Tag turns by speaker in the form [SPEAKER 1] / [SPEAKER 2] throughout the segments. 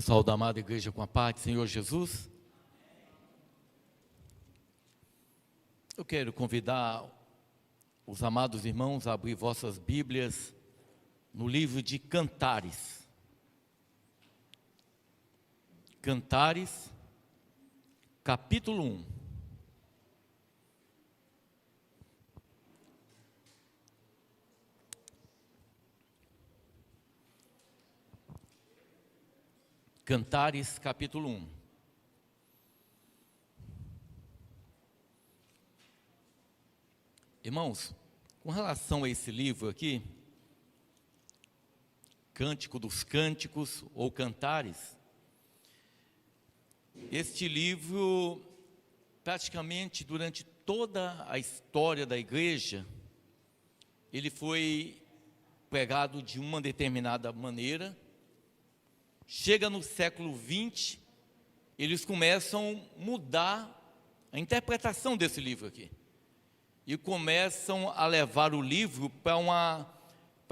[SPEAKER 1] Eu saúdo a amada igreja com a paz do Senhor Jesus. Eu quero convidar os amados irmãos a abrir vossas Bíblias no livro de Cantares. Cantares, capítulo 1. Cantares, capítulo 1. Irmãos, com relação a esse livro aqui, Cântico dos Cânticos ou Cantares, este livro, praticamente durante toda a história da igreja, ele foi pregado de uma determinada maneira. Chega no século XX, eles começam a mudar a interpretação desse livro aqui. E começam a levar o livro para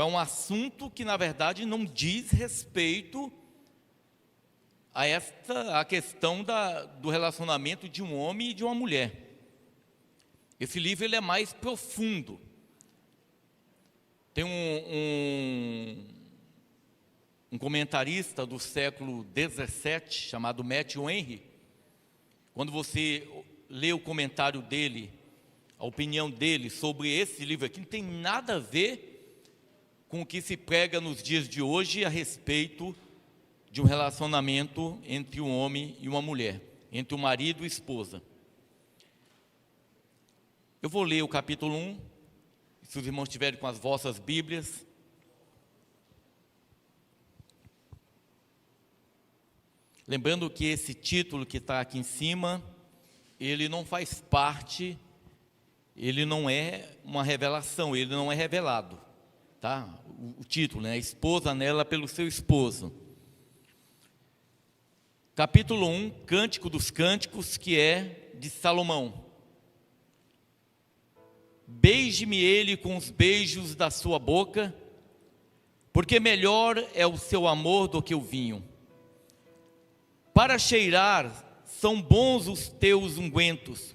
[SPEAKER 1] um assunto que, na verdade, não diz respeito a questão do relacionamento de um homem e de uma mulher. Esse livro ele é mais profundo. Tem um comentarista do século XVII, chamado Matthew Henry. Quando você lê o comentário dele, a opinião dele sobre esse livro aqui, não tem nada a ver com o que se prega nos dias de hoje a respeito de um relacionamento entre um homem e uma mulher, entre o marido e a esposa. Eu vou ler o capítulo 1, se os irmãos estiverem com as vossas Bíblias. Lembrando que esse título que está aqui em cima, ele não faz parte, ele não é uma revelação, ele não é revelado, tá? O título, né? Esposa anela pelo seu esposo. Capítulo 1, Cântico dos Cânticos, que é de Salomão. Beije-me ele com os beijos da sua boca, porque melhor é o seu amor do que o vinho. Para cheirar, são bons os teus ungüentos,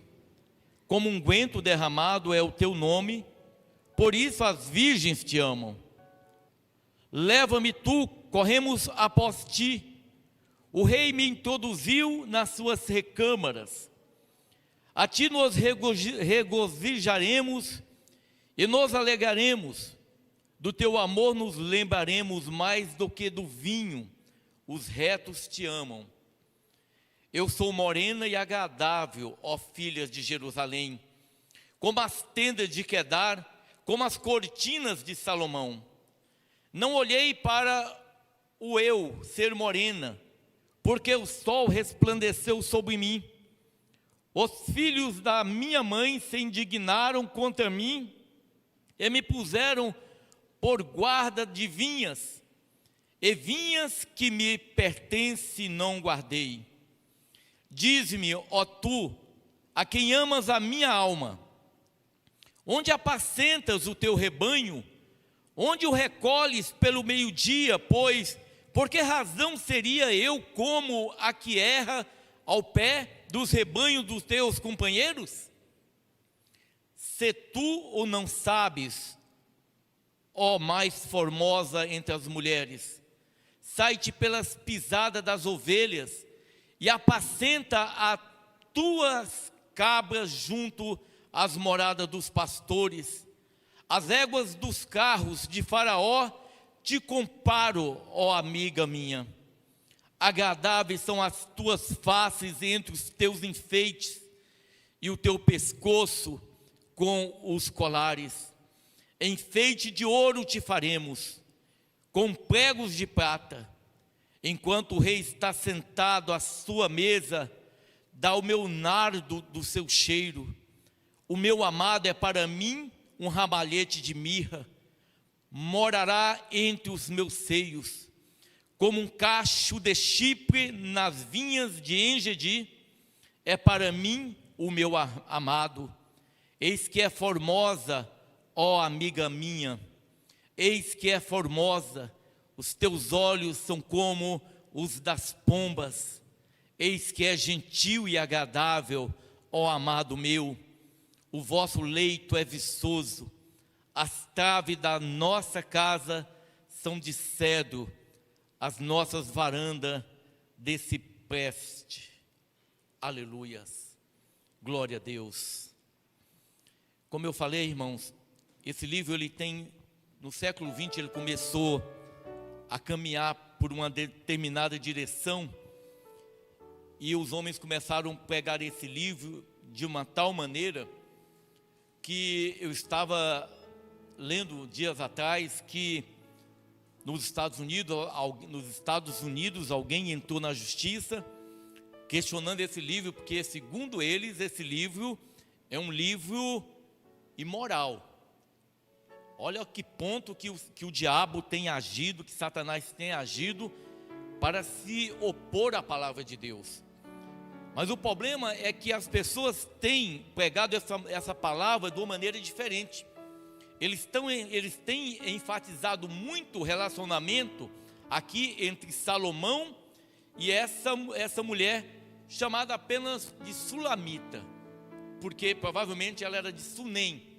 [SPEAKER 1] como unguento derramado é o teu nome, por isso as virgens te amam. Leva-me tu, corremos após ti, o rei me introduziu nas suas recâmaras. A ti nos regozijaremos e nos alegraremos, do teu amor nos lembraremos mais do que do vinho, os retos te amam. Eu sou morena e agradável, ó filhas de Jerusalém, como as tendas de Quedar, como as cortinas de Salomão. Não olhei para o eu ser morena, porque o sol resplandeceu sobre mim. Os filhos da minha mãe se indignaram contra mim e me puseram por guarda de vinhas, e vinhas que me pertencem não guardei. Dize-me, ó tu, a quem amas a minha alma, onde apacentas o teu rebanho, onde o recolhes pelo meio-dia, pois, por que razão seria eu como a que erra ao pé dos rebanhos dos teus companheiros? Se tu o não sabes, ó mais formosa entre as mulheres, sai-te pelas pisadas das ovelhas, e apacenta as tuas cabras junto às moradas dos pastores. As éguas dos carros de Faraó te comparo, ó amiga minha. Agradáveis são as tuas faces entre os teus enfeites, e o teu pescoço com os colares. Enfeite de ouro te faremos, com pregos de prata. Enquanto o rei está sentado à sua mesa, dá o meu nardo do seu cheiro. O meu amado é para mim um ramalhete de mirra. Morará entre os meus seios, como um cacho de Chipre nas vinhas de Engedi. É para mim o meu amado. Eis que é formosa, ó amiga minha. Eis que é formosa. Os teus olhos são como os das pombas, eis que é gentil e agradável, ó amado meu. O vosso leito é viçoso, as traves da nossa casa são de cedro, as nossas varandas de cipreste. Aleluias, glória a Deus. Como eu falei, irmãos, esse livro ele tem, no século XX, ele começou a caminhar por uma determinada direção, e os homens começaram a pegar esse livro de uma tal maneira que eu estava lendo dias atrás que nos Estados Unidos alguém entrou na justiça questionando esse livro, porque segundo eles esse livro é um livro imoral. Olha que ponto que o diabo tem agido, que Satanás tem agido para se opor à palavra de Deus. Mas o problema é que as pessoas têm pregado essa palavra de uma maneira diferente. Eles têm enfatizado muito o relacionamento aqui entre Salomão e essa mulher chamada apenas de Sulamita, porque provavelmente ela era de Sunem,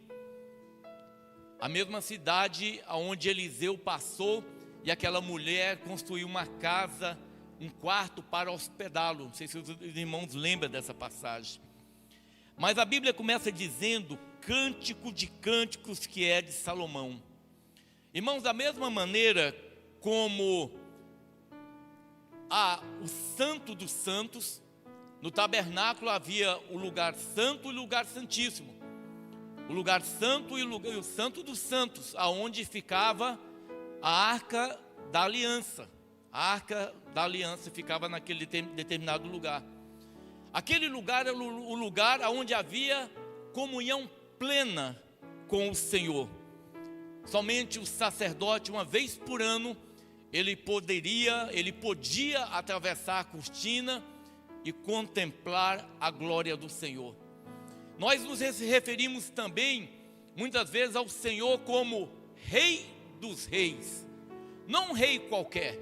[SPEAKER 1] a mesma cidade onde Eliseu passou, e aquela mulher construiu uma casa, um quarto para hospedá-lo. Não sei se os irmãos lembram dessa passagem. Mas a Bíblia começa dizendo cântico de cânticos, que é de Salomão. Irmãos, da mesma maneira como o santo dos santos, no tabernáculo havia o lugar santo e o lugar santíssimo. O lugar santo e o santo dos santos, aonde ficava a arca da aliança. A arca da aliança ficava naquele determinado lugar. Aquele lugar era o lugar onde havia comunhão plena com o Senhor. Somente o sacerdote, uma vez por ano, ele podia atravessar a cortina e contemplar a glória do Senhor. Nós nos referimos também, muitas vezes, ao Senhor como Rei dos Reis. Não um rei qualquer,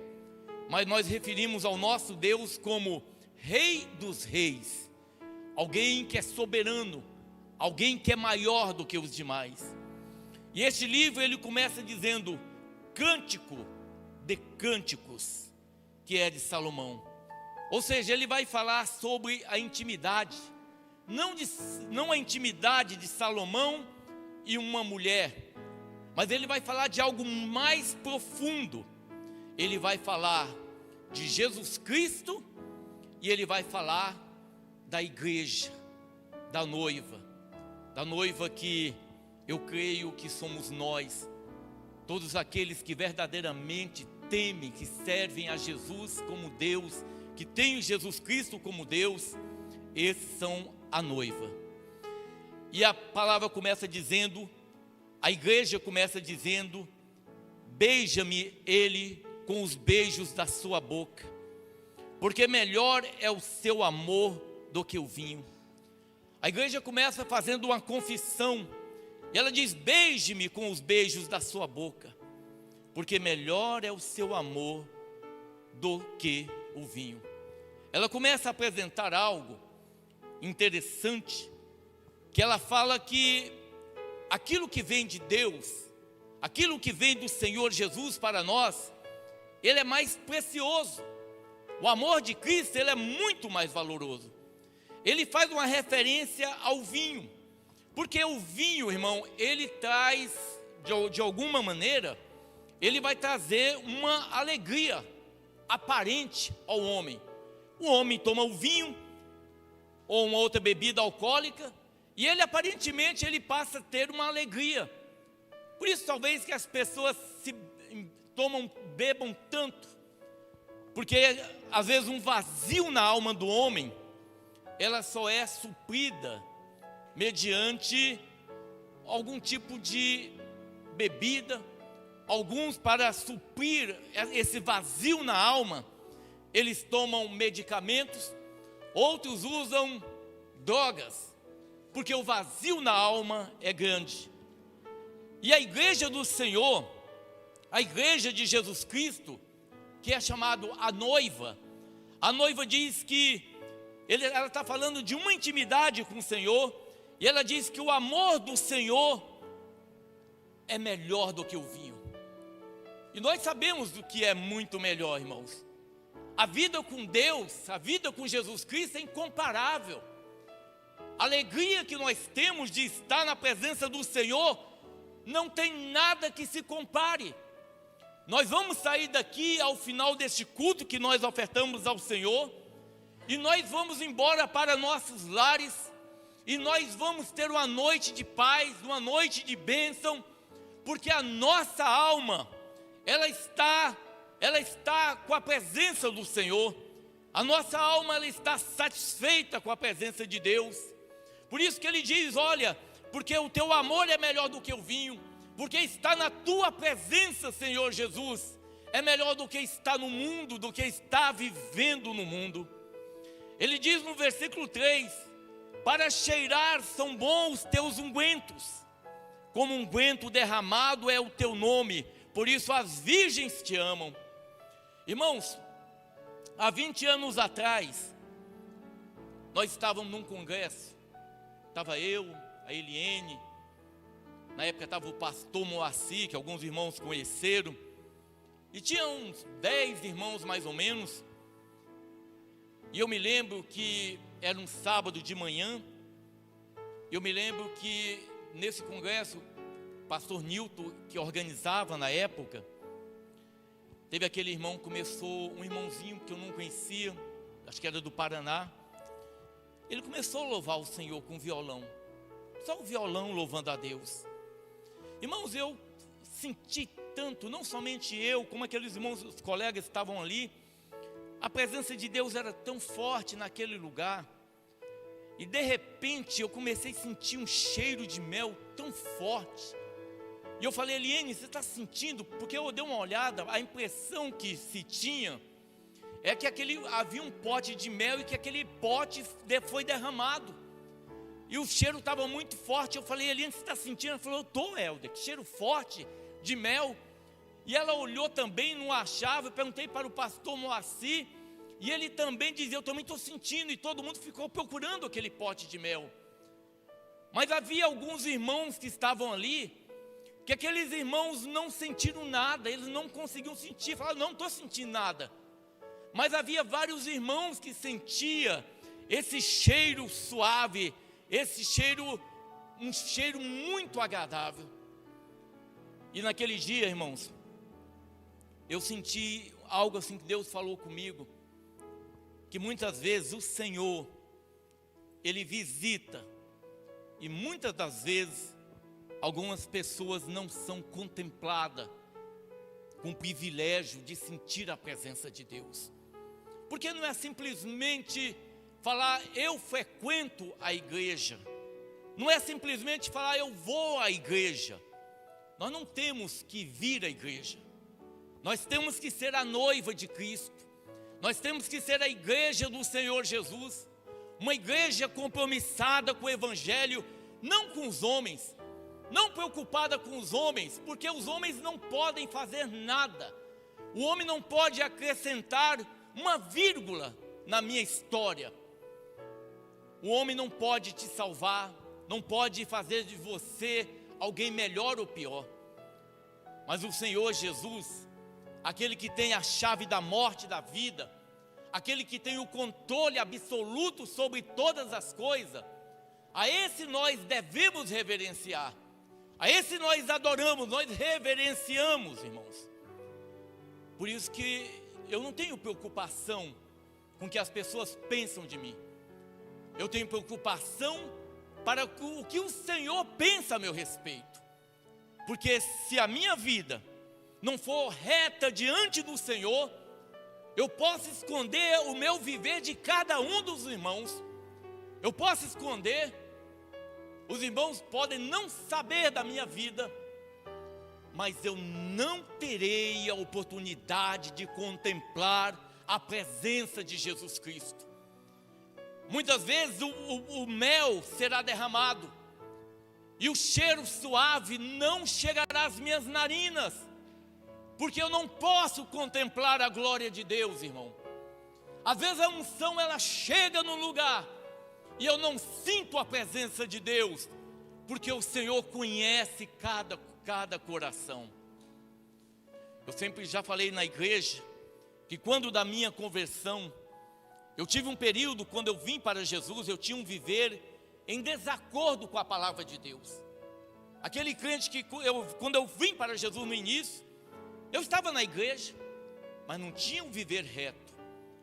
[SPEAKER 1] mas nós referimos ao nosso Deus como Rei dos Reis. Alguém que é soberano, alguém que é maior do que os demais. E este livro ele começa dizendo cântico de cânticos, que é de Salomão. Ou seja, ele vai falar sobre a intimidade, não a intimidade de Salomão e uma mulher, mas ele vai falar de algo mais profundo. Ele vai falar de Jesus Cristo e ele vai falar da igreja, da noiva que eu creio que somos nós, todos aqueles que verdadeiramente temem, que servem a Jesus como Deus, que têm Jesus Cristo como Deus, esses são a noiva. E a palavra começa dizendo, a igreja começa dizendo: beija-me ele com os beijos da sua boca, porque melhor é o seu amor do que o vinho. A igreja começa fazendo uma confissão, e ela diz: beije-me com os beijos da sua boca, porque melhor é o seu amor do que o vinho. Ela começa a apresentar algo interessante, que ela fala que aquilo que vem de Deus, aquilo que vem do Senhor Jesus para nós, ele é mais precioso. O amor de Cristo, ele é muito mais valoroso. Ele faz uma referência ao vinho, porque o vinho, irmão, ele traz, de alguma maneira, ele vai trazer uma alegria aparente ao homem. O homem toma o vinho, ou uma outra bebida alcoólica, e ele aparentemente passa a ter uma alegria. Por isso talvez que as pessoas bebam tanto, porque às vezes um vazio na alma do homem, ela só é suprida mediante algum tipo de bebida. Alguns, para suprir esse vazio na alma, eles tomam medicamentos, outros usam drogas, porque o vazio na alma é grande. E a igreja do Senhor, a igreja de Jesus Cristo, que é chamado a noiva. A noiva diz que ela está falando de uma intimidade com o Senhor, e ela diz que o amor do Senhor é melhor do que o vinho. E nós sabemos do que é muito melhor, irmãos. A vida com Deus, a vida com Jesus Cristo é incomparável. A alegria que nós temos de estar na presença do Senhor não tem nada que se compare. Nós vamos sair daqui ao final deste culto que nós ofertamos ao Senhor, e nós vamos embora para nossos lares, e nós vamos ter uma noite de paz, uma noite de bênção, porque a nossa alma, ela está com a presença do Senhor. A nossa alma, ela está satisfeita com a presença de Deus. Por isso que ele diz, olha, porque o teu amor é melhor do que o vinho, porque está na tua presença, Senhor Jesus, é melhor do que estar no mundo, do que estar vivendo no mundo. Ele diz no versículo 3, para cheirar são bons os teus ungüentos, como unguento derramado é o teu nome, por isso as virgens te amam. Irmãos, há 20 anos atrás, nós estávamos num congresso, estava eu, a Eliene, na época estava o pastor Moacir, que alguns irmãos conheceram, e tinha uns 10 irmãos mais ou menos, e eu me lembro que era um sábado de manhã, eu me lembro que nesse congresso, o pastor Nilton, que organizava na época, teve aquele irmão que começou, um irmãozinho que eu não conhecia, acho que era do Paraná, ele começou a louvar o Senhor com violão, só o violão louvando a Deus. Irmãos, eu senti tanto, não somente eu, como aqueles irmãos, os colegas estavam ali, a presença de Deus era tão forte naquele lugar, e de repente eu comecei a sentir um cheiro de mel tão forte, e eu falei, Eliane, você está sentindo? Porque eu dei uma olhada, a impressão que se tinha, é que havia um pote de mel, e que aquele pote foi derramado, e o cheiro estava muito forte. Eu falei, Eliane, você está sentindo? Ela falou, eu estou, Helder, que cheiro forte de mel. E ela olhou também, não achava. Eu perguntei para o pastor Moacir, e ele também dizia, eu também estou sentindo. E todo mundo ficou procurando aquele pote de mel. Mas havia alguns irmãos que estavam ali, que aqueles irmãos não sentiram nada, eles não conseguiam sentir, falaram, não estou sentindo nada. Mas havia vários irmãos que sentiam esse cheiro suave, esse cheiro, um cheiro muito agradável. E naquele dia, irmãos, eu senti algo assim que Deus falou comigo, que muitas vezes o Senhor, Ele visita, e muitas das vezes, algumas pessoas não são contempladas com o privilégio de sentir a presença de Deus. Porque não é simplesmente falar, eu frequento a igreja, não é simplesmente falar, eu vou à igreja. Nós não temos que vir à igreja, nós temos que ser a noiva de Cristo, nós temos que ser a igreja do Senhor Jesus, uma igreja compromissada com o Evangelho, não com os homens, não preocupada com os homens, porque os homens não podem fazer nada, o homem não pode acrescentar uma vírgula na minha história. O homem não pode te salvar, não pode fazer de você alguém melhor ou pior. Mas o Senhor Jesus, aquele que tem a chave da morte e da vida, aquele que tem o controle absoluto sobre todas as coisas, a esse nós devemos reverenciar, a esse nós adoramos, nós reverenciamos, irmãos. Por isso que eu não tenho preocupação com o que as pessoas pensam de mim. Eu tenho preocupação para o que o Senhor pensa a meu respeito. Porque se a minha vida não for reta diante do Senhor, eu posso esconder o meu viver de cada um dos irmãos. Eu posso esconder, os irmãos podem não saber da minha vida, mas eu não terei a oportunidade de contemplar a presença de Jesus Cristo. Muitas vezes o mel será derramado, e o cheiro suave não chegará às minhas narinas, porque eu não posso contemplar a glória de Deus, irmão. Às vezes a unção ela chega no lugar e eu não sinto a presença de Deus, porque o Senhor conhece cada coração. Eu sempre já falei na igreja que quando da minha conversão, eu tive um período quando eu vim para Jesus, eu tinha um viver em desacordo com a palavra de Deus. Aquele crente que quando eu vim para Jesus no início, eu estava na igreja, mas não tinha um viver reto,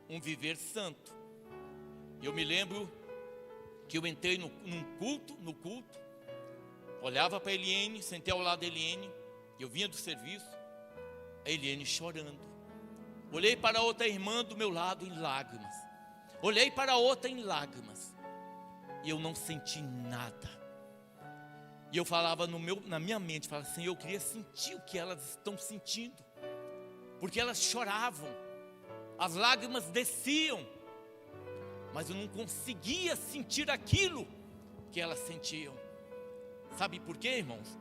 [SPEAKER 1] um viver santo. Eu me lembro que eu entrei no culto, olhava para a Eliene, sentei ao lado da Eliene, eu vinha do serviço, a Eliene chorando. Olhei para outra irmã do meu lado em lágrimas. Olhei para outra em lágrimas. E eu não senti nada. E eu falava na minha mente, falava assim, eu queria sentir o que elas estão sentindo. Porque elas choravam, as lágrimas desciam, mas eu não conseguia sentir aquilo que elas sentiam. Sabe por quê, irmãos?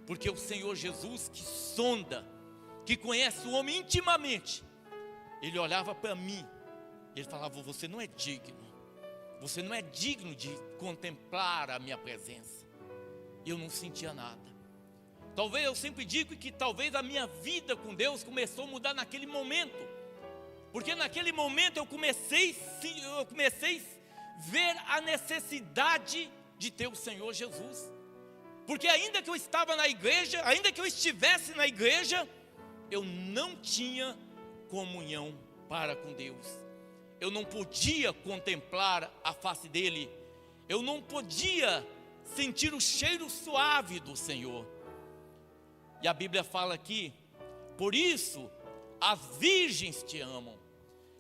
[SPEAKER 1] Porque o Senhor Jesus, que sonda, que conhece o homem intimamente, Ele olhava para mim, Ele falava, você não é digno de contemplar a minha presença. E eu não sentia nada. Talvez eu sempre digo que talvez a minha vida com Deus começou a mudar naquele momento, porque naquele momento eu comecei a ver a necessidade de ter o Senhor Jesus. Porque ainda que eu estava na igreja, ainda que eu estivesse na igreja, eu não tinha comunhão para com Deus. Eu não podia contemplar a face dele. Eu não podia sentir o cheiro suave do Senhor. E a Bíblia fala aqui, por isso as virgens te amam.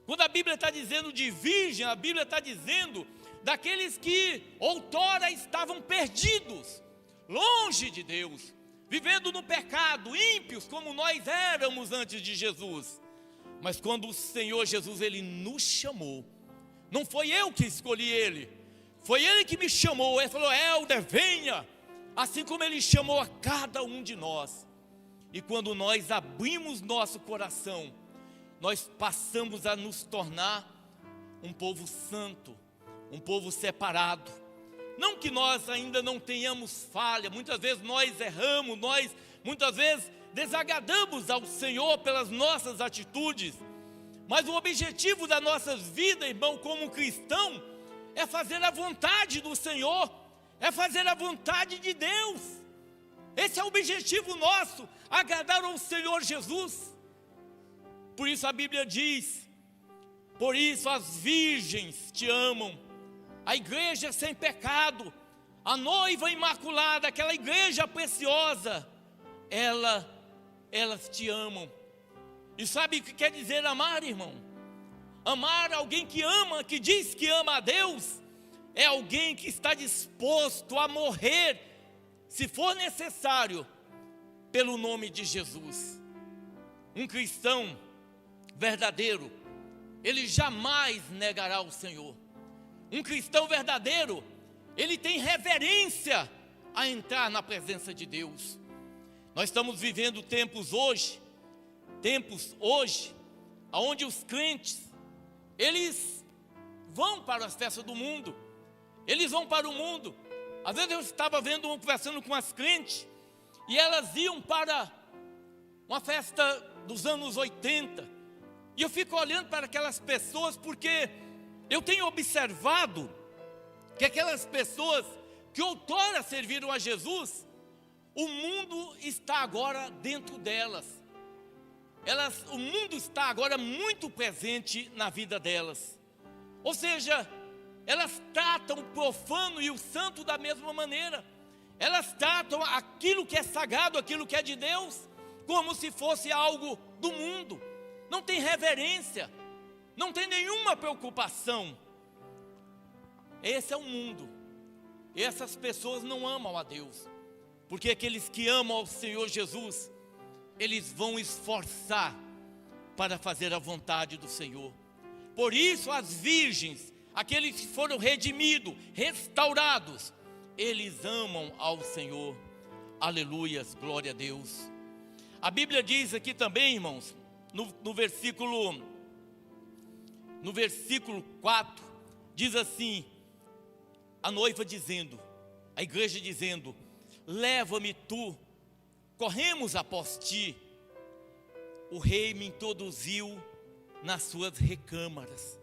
[SPEAKER 1] Quando a Bíblia está dizendo de virgem, a Bíblia está dizendo daqueles que outrora estavam perdidos, longe de Deus, vivendo no pecado, ímpios como nós éramos antes de Jesus. Mas quando o Senhor Jesus, Ele nos chamou, não foi eu que escolhi Ele, foi Ele que me chamou. Ele falou, Helder, venha, assim como Ele chamou a cada um de nós. E quando nós abrimos nosso coração, nós passamos a nos tornar um povo santo, um povo separado. Não que nós ainda não tenhamos falha, muitas vezes nós erramos, nós muitas vezes desagradamos ao Senhor pelas nossas atitudes, mas o objetivo das nossas vidas, irmão, como cristão, é fazer a vontade do Senhor, é fazer a vontade de Deus. Esse é o objetivo nosso, agradar ao Senhor Jesus. Por isso a Bíblia diz, por isso as virgens te amam, a igreja sem pecado, a noiva imaculada, aquela igreja preciosa, elas te amam. E sabe o que quer dizer amar, irmão? Amar alguém que ama, que diz que ama a Deus, é alguém que está disposto a morrer, se for necessário, pelo nome de Jesus. Um cristão verdadeiro, ele jamais negará o Senhor. Um cristão verdadeiro, ele tem reverência a entrar na presença de Deus. Nós estamos vivendo tempos hoje, onde os crentes, eles vão para as festas do mundo, eles vão para o mundo. Às vezes eu estava conversando com as crentes, e elas iam para uma festa dos anos 80, e eu fico olhando para aquelas pessoas, porque eu tenho observado que aquelas pessoas que outrora serviram a Jesus, o mundo está agora dentro delas. O mundo está agora muito presente na vida delas. Ou seja, elas tratam o profano e o santo da mesma maneira. Elas tratam aquilo que é sagrado, aquilo que é de Deus, como se fosse algo do mundo. Não tem reverência, não tem nenhuma preocupação. Esse é o mundo. E essas pessoas não amam a Deus, porque aqueles que amam ao Senhor Jesus, eles vão esforçar para fazer a vontade do Senhor. Por isso as virgens, aqueles que foram redimidos, restaurados, eles amam ao Senhor. Aleluias, glória a Deus. A Bíblia diz aqui também, irmãos, no versículo 4, diz assim, a noiva dizendo, a igreja dizendo: leva-me tu, corremos após ti. O rei me introduziu nas suas recâmaras.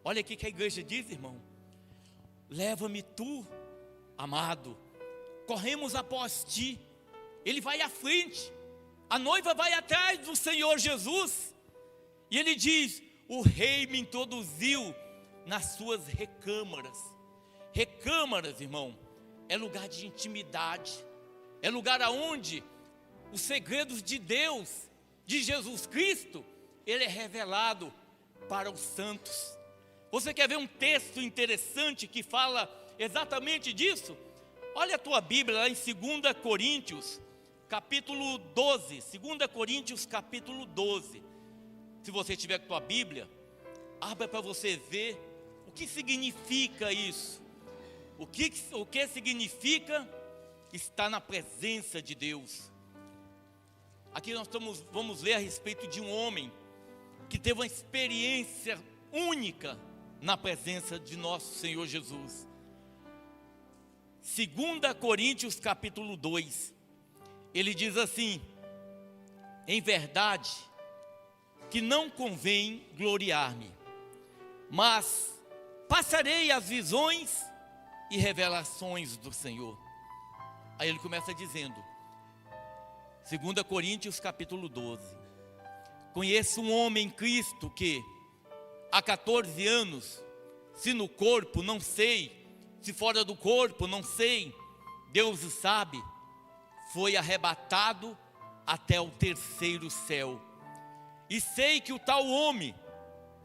[SPEAKER 1] Olha aqui que a igreja diz, irmão: leva-me tu, amado, corremos após ti. Ele vai à frente, a noiva vai atrás do Senhor Jesus, e ele diz: o rei me introduziu nas suas recâmaras. Recâmaras, irmão, é lugar de intimidade, é lugar aonde os segredos de Deus, de Jesus Cristo, ele é revelado para os santos. Você quer ver um texto interessante que fala exatamente disso? Olha a tua Bíblia lá em 2 Coríntios, capítulo 12. 2 Coríntios, capítulo 12. Se você tiver com a tua Bíblia, abra para você ver o que significa isso. O que significa estar na presença de Deus. Aqui nós vamos ler a respeito de um homem que teve uma experiência única na presença de nosso Senhor Jesus. 2 Coríntios capítulo 2, ele diz assim: em verdade que não convém gloriar-me, mas passarei as visões e revelações do Senhor. Aí ele começa dizendo, 2 Coríntios capítulo 12: conheço um homem em Cristo que há 14 anos, se no corpo não sei, se fora do corpo não sei, Deus o sabe, foi arrebatado até o terceiro céu. E sei que o tal homem,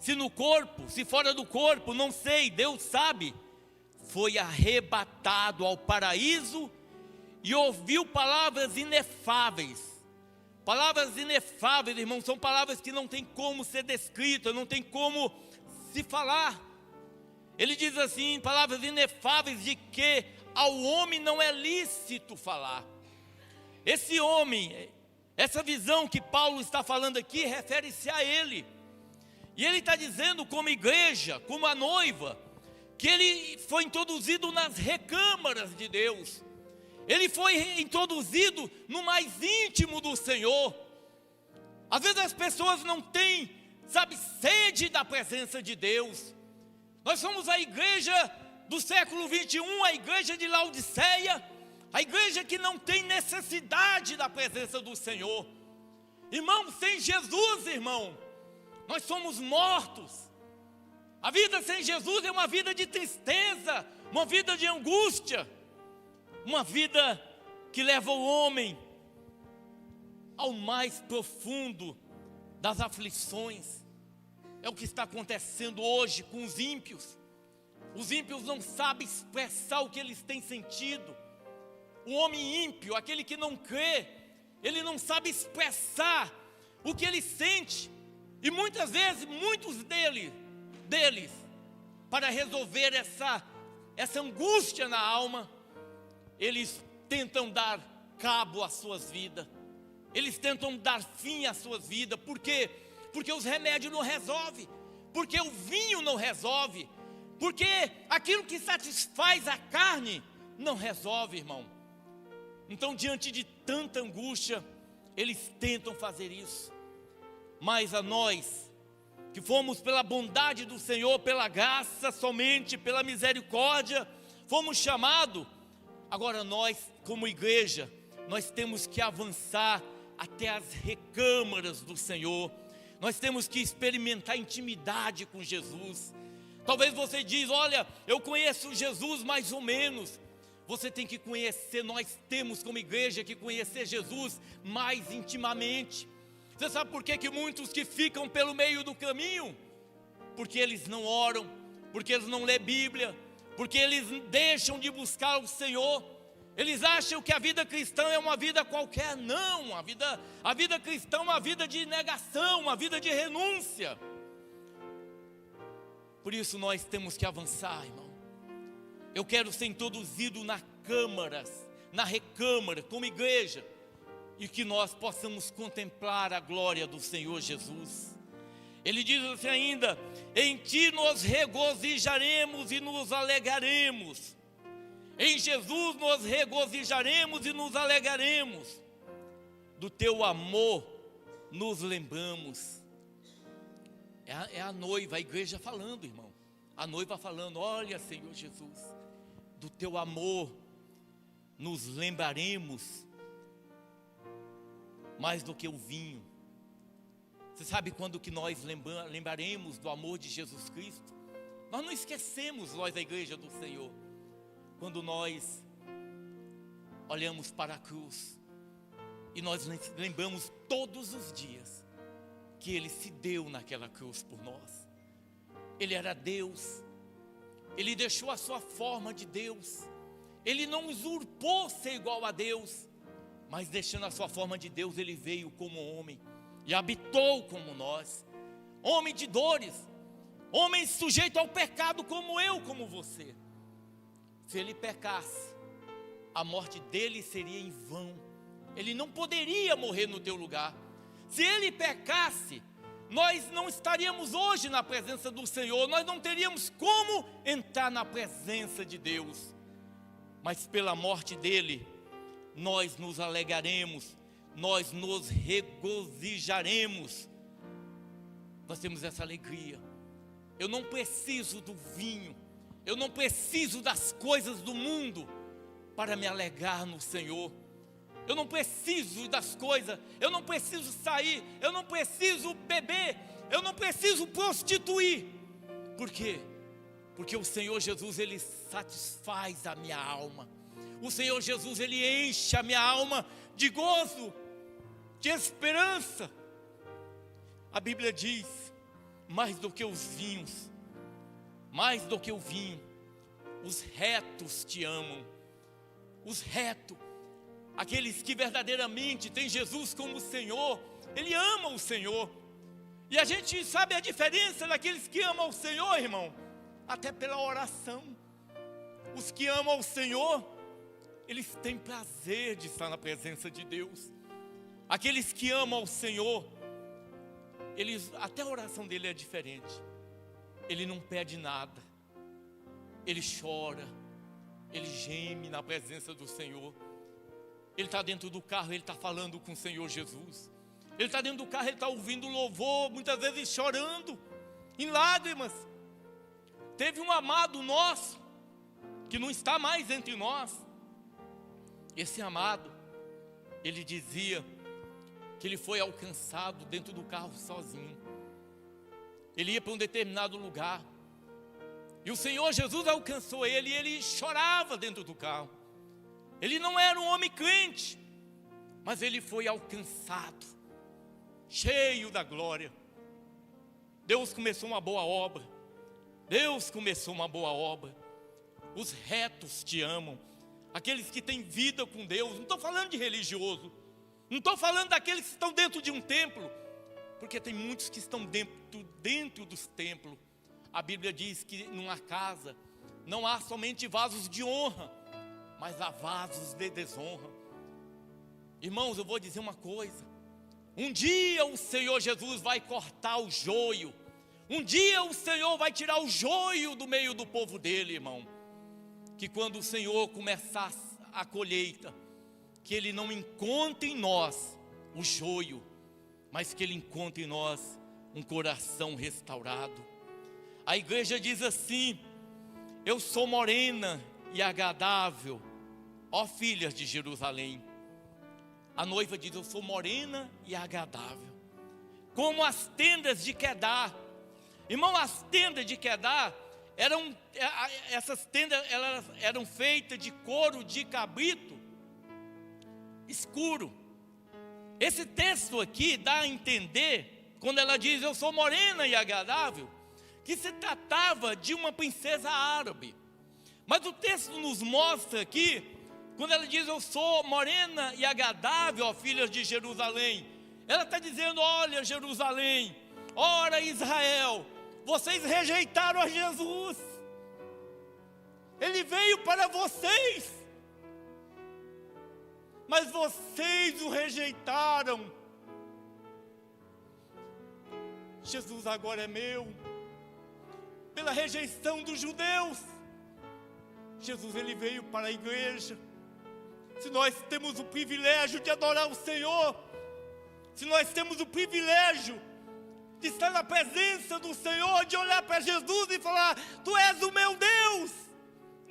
[SPEAKER 1] se no corpo, se fora do corpo não sei, Deus sabe, foi arrebatado ao paraíso e ouviu palavras inefáveis. Palavras inefáveis, irmãos, são palavras que não tem como ser descritas, não tem como se falar. Ele diz assim, palavras inefáveis, de que ao homem não é lícito falar. Esse homem, essa visão que Paulo está falando aqui, refere-se a ele. E ele está dizendo como igreja, como a noiva, que ele foi introduzido nas recâmaras de Deus. Ele foi introduzido no mais íntimo do Senhor. Às vezes as pessoas não têm, sede da presença de Deus. Nós somos a igreja do século 21, a igreja de Laodiceia, a igreja que não tem necessidade da presença do Senhor. Irmão, sem Jesus, irmão, nós somos mortos. A vida sem Jesus é uma vida de tristeza, uma vida de angústia, uma vida que leva o homem ao mais profundo das aflições. É o que está acontecendo hoje com os ímpios. Os ímpios não sabem expressar o que eles têm sentido. O homem ímpio, aquele que não crê, ele não sabe expressar o que ele sente. E muitas vezes, muitos deles, para resolver essa angústia na alma, eles tentam dar cabo às suas vidas. Eles tentam dar fim às suas vidas. Por quê? Porque os remédios não resolvem, porque o vinho não resolve, porque aquilo que satisfaz a carne não resolve, irmão. Então, diante de tanta angústia, eles tentam fazer isso. Mas a nós, que fomos pela bondade do Senhor, pela graça somente, pela misericórdia, fomos chamados. Agora nós, como igreja, nós temos que avançar até as recâmaras do Senhor. Nós temos que experimentar intimidade com Jesus. Talvez você diz, olha, eu conheço Jesus mais ou menos. Você tem que conhecer, nós temos como igreja que conhecer Jesus mais intimamente. Você sabe por que muitos que ficam pelo meio do caminho? Porque eles não oram, porque eles não lêem Bíblia, porque eles deixam de buscar o Senhor. Eles acham que a vida cristã é uma vida qualquer. Não, a vida cristã é uma vida de negação, uma vida de renúncia. Por isso nós temos que avançar, irmão. Eu quero ser introduzido na recâmara, como igreja. e que nós possamos contemplar a glória do Senhor Jesus. Ele diz assim ainda: em ti nos regozijaremos e nos alegraremos. Em Jesus nos regozijaremos e nos alegraremos. Do teu amor nos lembramos. É a noiva, a igreja falando, irmão. A noiva falando: olha, Senhor Jesus, do teu amor nos lembraremos mais do que o vinho. Você sabe quando que nós lembraremos do amor de Jesus Cristo? Nós não esquecemos, nós da igreja do Senhor, quando nós olhamos para a cruz e nós lembramos todos os dias que Ele se deu naquela cruz por nós. Ele era Deus, Ele deixou a sua forma de Deus, Ele não usurpou ser igual a Deus, mas deixando a sua forma de Deus, Ele veio como homem e habitou como nós, homem de dores, homem sujeito ao pecado como eu, como você. Se Ele pecasse, a morte dele seria em vão, Ele não poderia morrer no teu lugar. Se Ele pecasse, nós não estaríamos hoje na presença do Senhor, nós não teríamos como entrar na presença de Deus, mas pela morte dele, nós nos alegraremos, nós nos regozijaremos. Nós temos essa alegria. Eu não preciso do vinho, eu não preciso das coisas do mundo para me alegrar no Senhor. Eu não preciso das coisas, eu não preciso sair, eu não preciso beber, eu não preciso prostituir. Por quê? Porque o Senhor Jesus, Ele satisfaz a minha alma. O Senhor Jesus, Ele enche a minha alma de gozo, de esperança. A Bíblia diz: mais do que os vinhos, mais do que o vinho, os retos te amam. Os retos, aqueles que verdadeiramente têm Jesus como Senhor, Ele ama o Senhor. E a gente sabe a diferença daqueles que amam o Senhor, irmão, até pela oração. Os que amam o Senhor, eles têm prazer de estar na presença de Deus. Aqueles que amam o Senhor, até a oração dele é diferente. Ele não pede nada, ele chora, ele geme na presença do Senhor. Ele está dentro do carro, ele está falando com o Senhor Jesus. Ele está dentro do carro, ele está ouvindo louvor, muitas vezes chorando, em lágrimas. Teve um amado nosso, que não está mais entre nós. Esse amado, ele dizia que ele foi alcançado dentro do carro sozinho. Ele ia para um determinado lugar, e o Senhor Jesus alcançou ele, e ele chorava dentro do carro. Ele não era um homem crente, mas ele foi alcançado, cheio da glória. Deus começou uma boa obra. Deus começou uma boa obra. Os retos te amam, aqueles que têm vida com Deus. Não estou falando de religioso, não estou falando daqueles que estão dentro de um templo, porque tem muitos que estão dentro dos templos. A Bíblia diz que numa casa não há somente vasos de honra, mas há vasos de desonra. Irmãos, eu vou dizer uma coisa: um dia o Senhor Jesus vai cortar o joio, um dia o Senhor vai tirar o joio do meio do povo dele, irmão. Que quando o Senhor começar a colheita, que Ele não encontre em nós o joio, mas que Ele encontre em nós um coração restaurado. A igreja diz assim: eu sou morena e agradável, ó filhas de Jerusalém. A noiva diz: eu sou morena e agradável, como as tendas de Quedar. Irmão, as tendas de Quedar essas tendas elas eram feitas de couro de cabrito escuro. Esse texto aqui dá a entender, quando ela diz eu sou morena e agradável, que se tratava de uma princesa árabe. Mas o texto nos mostra aqui, quando ela diz eu sou morena e agradável, ó filhas de Jerusalém, ela está dizendo: olha Jerusalém, ora Israel, vocês rejeitaram a Jesus, Ele veio para vocês,
[SPEAKER 2] mas vocês o rejeitaram. Jesus agora é meu. Pela rejeição dos judeus, Jesus ele veio para a igreja. Se nós temos o privilégio de adorar o Senhor, se nós temos o privilégio de estar na presença do Senhor, de olhar para Jesus e falar: Tu és o meu Deus,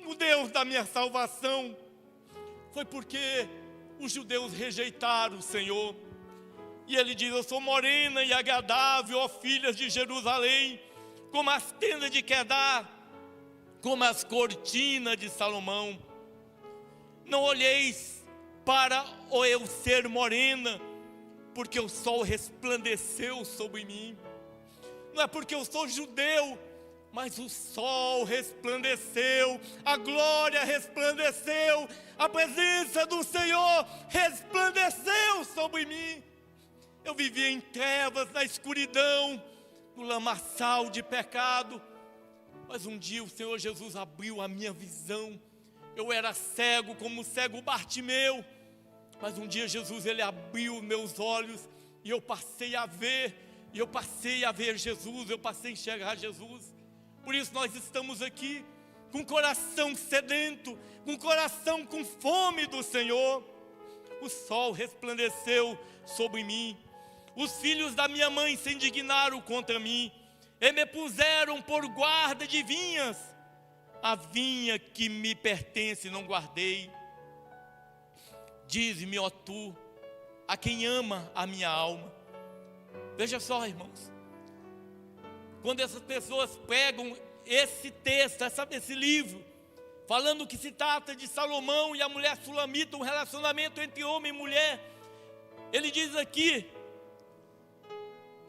[SPEAKER 2] o Deus da minha salvação, foi porque os judeus rejeitaram o Senhor. E ele diz: eu sou morena e agradável, ó filhas de Jerusalém, como as tendas de Quedar, como as cortinas de Salomão. Não olheis para o eu ser morena, porque o sol resplandeceu sobre mim. Não é porque eu sou judeu, mas o sol resplandeceu, a glória resplandeceu, a presença do Senhor resplandeceu sobre mim. Eu vivia em trevas, na escuridão, no lamaçal de pecado, mas um dia o Senhor Jesus abriu a minha visão. Eu era cego como o cego Bartimeu, mas um dia Jesus ele abriu meus olhos e eu passei a ver, Jesus, eu passei a enxergar Jesus. Por isso nós estamos aqui com o coração sedento, com o coração com fome do Senhor. O sol resplandeceu sobre mim. Os filhos da minha mãe se indignaram contra mim e me puseram por guarda de vinhas. A vinha que me pertence não guardei. Dize-me, ó tu, a quem ama a minha alma. Veja só, irmãos, quando essas pessoas pegam esse texto, esse livro, falando que se trata de Salomão e a mulher sulamita, um relacionamento entre homem e mulher, ele diz aqui: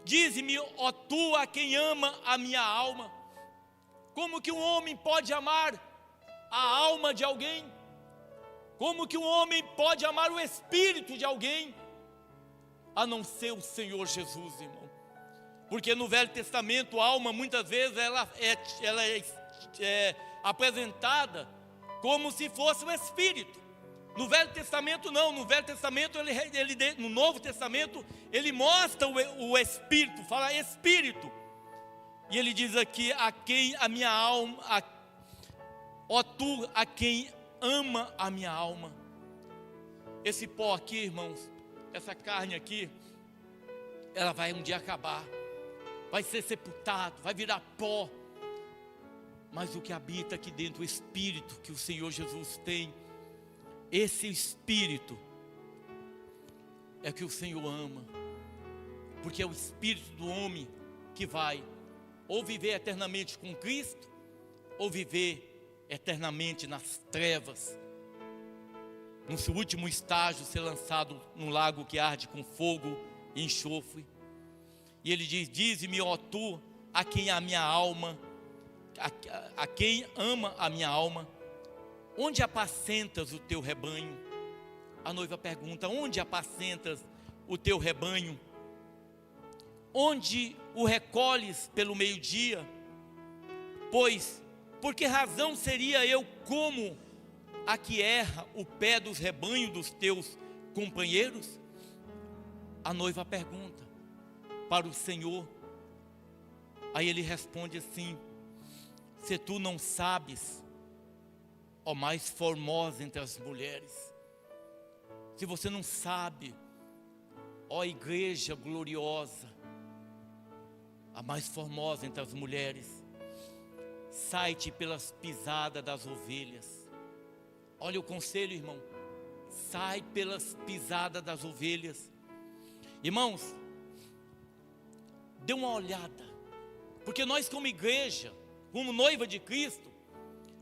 [SPEAKER 2] dize-me, ó tu, a quem ama a minha alma. Como que um homem pode amar a alma de alguém? Como que um homem pode amar o espírito de alguém? A não ser o Senhor Jesus, irmão. Porque no Velho Testamento a alma muitas vezes ela é apresentada como se fosse o espírito. No Velho Testamento não, no Velho Testamento no Novo Testamento ele mostra o espírito, fala espírito. E ele diz aqui: a quem a minha alma, ó tu, a quem ama a minha alma. Esse pó aqui, irmãos, essa carne aqui, ela vai um dia acabar, vai ser sepultado, vai virar pó. Mas o que habita aqui dentro, o espírito que o Senhor Jesus tem, esse espírito é que o Senhor ama, porque é o espírito do homem que vai ou viver eternamente com Cristo, ou viver eternamente nas trevas, no seu último estágio, ser lançado num lago que arde com fogo e enxofre. E ele diz: dize-me, ó tu, a quem a minha alma, a quem ama a minha alma, onde apacentas o teu rebanho? A noiva pergunta: onde apacentas o teu rebanho? Onde o recolhes pelo meio-dia? Pois, por que razão seria eu como a que erra o pé dos rebanhos dos teus companheiros? A noiva pergunta para o Senhor. Aí ele responde assim: se tu não sabes, ó mais formosa entre as mulheres, se você não sabe, ó igreja gloriosa, a mais formosa entre as mulheres, sai-te pelas pisadas das ovelhas. Olha o conselho, irmão: sai pelas pisadas das ovelhas. Irmãos, dê uma olhada, porque nós como igreja, como noiva de Cristo,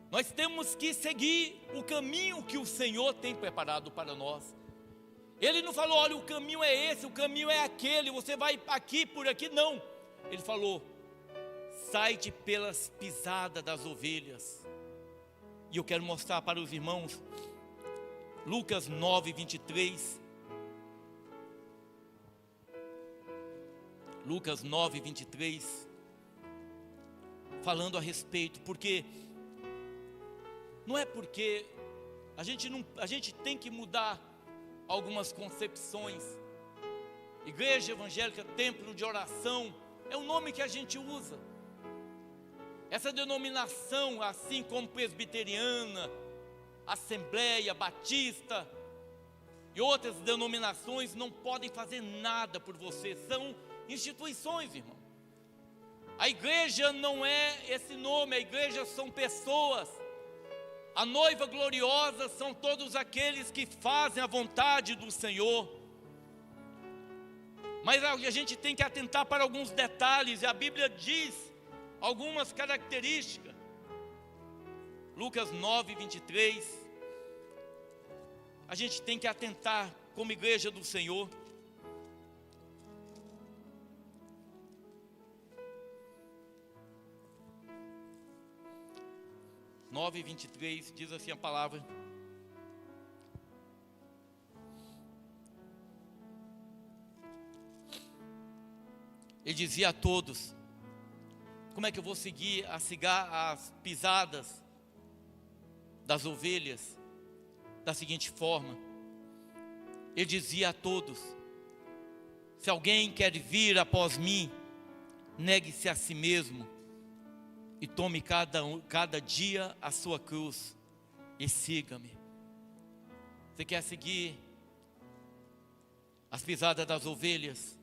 [SPEAKER 2] nós temos que seguir o caminho que o Senhor tem preparado para nós. Ele não falou: olha, o caminho é esse, o caminho é aquele, você vai aqui, por aqui, não. Ele falou: sai-te pelas pisadas das ovelhas. E eu quero mostrar para os irmãos Lucas 9, 23. Lucas 9, 23, falando a respeito, porque não é porque a gente tem que mudar
[SPEAKER 1] algumas concepções. Igreja evangélica, templo de oração, é o nome que a gente usa. Essa denominação, assim como presbiteriana, assembleia, batista e outras denominações, não podem fazer nada por você, são instituições, irmão. A igreja não é esse nome, a igreja são pessoas. A noiva gloriosa são todos aqueles que fazem a vontade do Senhor. Mas a gente tem que atentar para alguns detalhes, e a Bíblia diz algumas características. Lucas 9, 23. A gente tem que atentar como igreja do Senhor. Nove, 23, diz assim a palavra: Ele dizia a todos: como é que eu vou seguir as pisadas das ovelhas? Da seguinte forma, ele dizia a todos: se alguém quer vir após mim, negue-se a si mesmo e tome cada dia a sua cruz e siga-me. Você quer seguir as pisadas das ovelhas?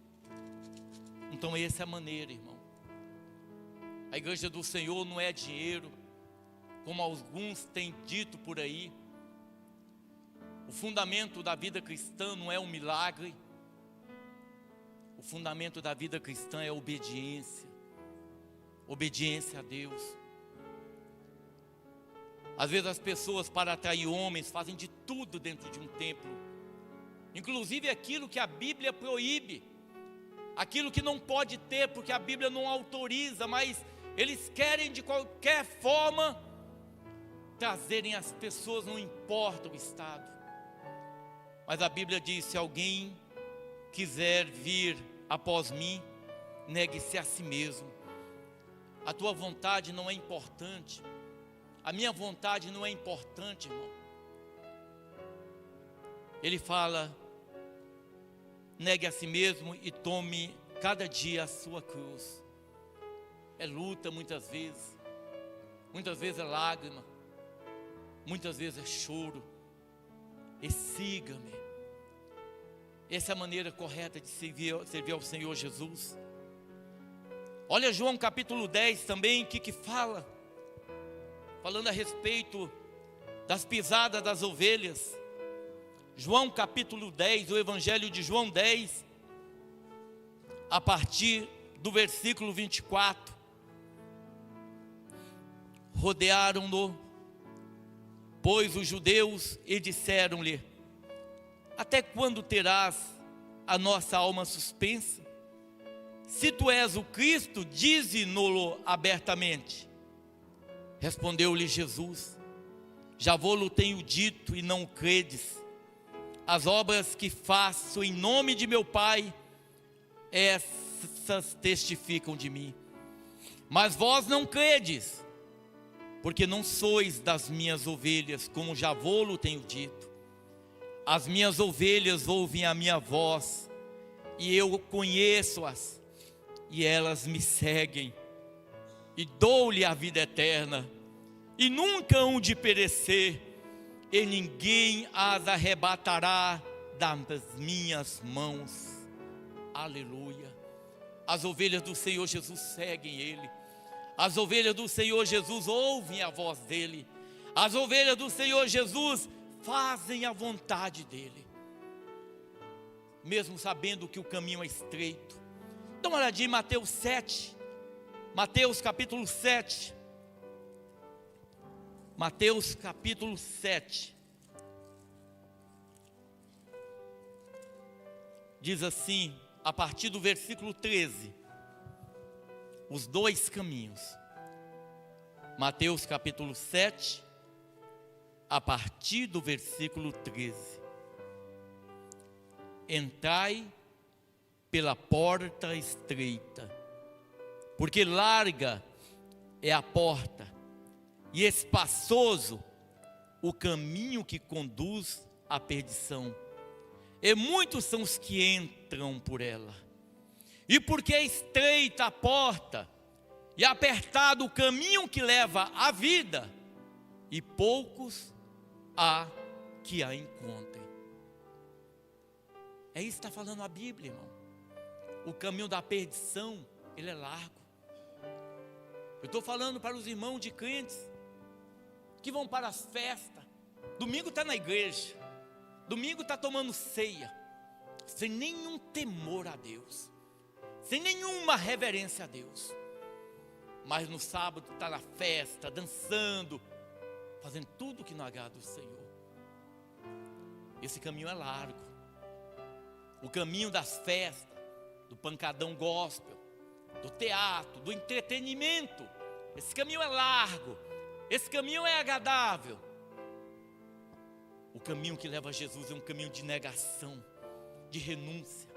[SPEAKER 1] Então essa é a maneira, irmão. A igreja do Senhor não é dinheiro, como alguns têm dito por aí. O fundamento da vida cristã não é um milagre. O fundamento da vida cristã é a obediência. Obediência a Deus. Às vezes as pessoas, para atrair homens, fazem de tudo dentro de um templo, inclusive aquilo que a Bíblia proíbe, aquilo que não pode ter, porque a Bíblia não autoriza, mas eles querem de qualquer forma trazerem as pessoas, não importa o estado. Mas a Bíblia diz: se alguém quiser vir após mim, negue-se a si mesmo. A tua vontade não é importante, a minha vontade não é importante, irmão. Ele fala: negue a si mesmo e tome cada dia a sua cruz. É luta muitas vezes é lágrima, muitas vezes é choro. E siga-me. Essa é a maneira correta de servir ao Senhor Jesus. Olha João capítulo 10 também, que fala, falando a respeito das pisadas das ovelhas. João capítulo 10, o Evangelho de João 10, a partir do versículo 24. Rodearam-no, pois os judeus, e disseram-lhe: até quando terás a nossa alma suspensa? Se tu és o Cristo, dize-no-lo abertamente. Respondeu-lhe Jesus: já vou-lo tenho dito e não credes. As obras que faço em nome de meu Pai, essas testificam de mim. Mas vós não credes, porque não sois das minhas ovelhas, como já vou-lo tenho dito. As minhas ovelhas ouvem a minha voz, e eu conheço-as, e elas me seguem, e dou-lhe a vida eterna, e nunca hão de perecer, e ninguém as arrebatará das minhas mãos. Aleluia. As ovelhas do Senhor Jesus seguem Ele. As ovelhas do Senhor Jesus ouvem a voz dEle. As ovelhas do Senhor Jesus fazem a vontade dEle, mesmo sabendo que o caminho é estreito. Dá uma olhadinha em Mateus 7, Mateus capítulo 7, Mateus capítulo 7, diz assim, a partir do versículo 13, os dois caminhos. Mateus capítulo 7, a partir do versículo 13. Entrai pela porta estreita, porque larga é a porta, e espaçoso o caminho que conduz à perdição, e muitos são os que entram por ela. E porque é estreita a porta, e apertado o caminho que leva à vida, e poucos há que a encontrem. É isso que está falando a Bíblia, irmão. O caminho da perdição, ele é largo. Eu estou falando para os irmãos de crentes que vão para as festas. Domingo está na igreja, domingo está tomando ceia, sem nenhum temor a Deus, sem nenhuma reverência a Deus. Mas no sábado está na festa, dançando, fazendo tudo que não agrada o Senhor. Esse caminho é largo. O caminho das festas, do pancadão gospel, do teatro, do entretenimento. Esse caminho é largo. Esse caminho é agradável. O caminho que leva a Jesus é um caminho de negação, de renúncia.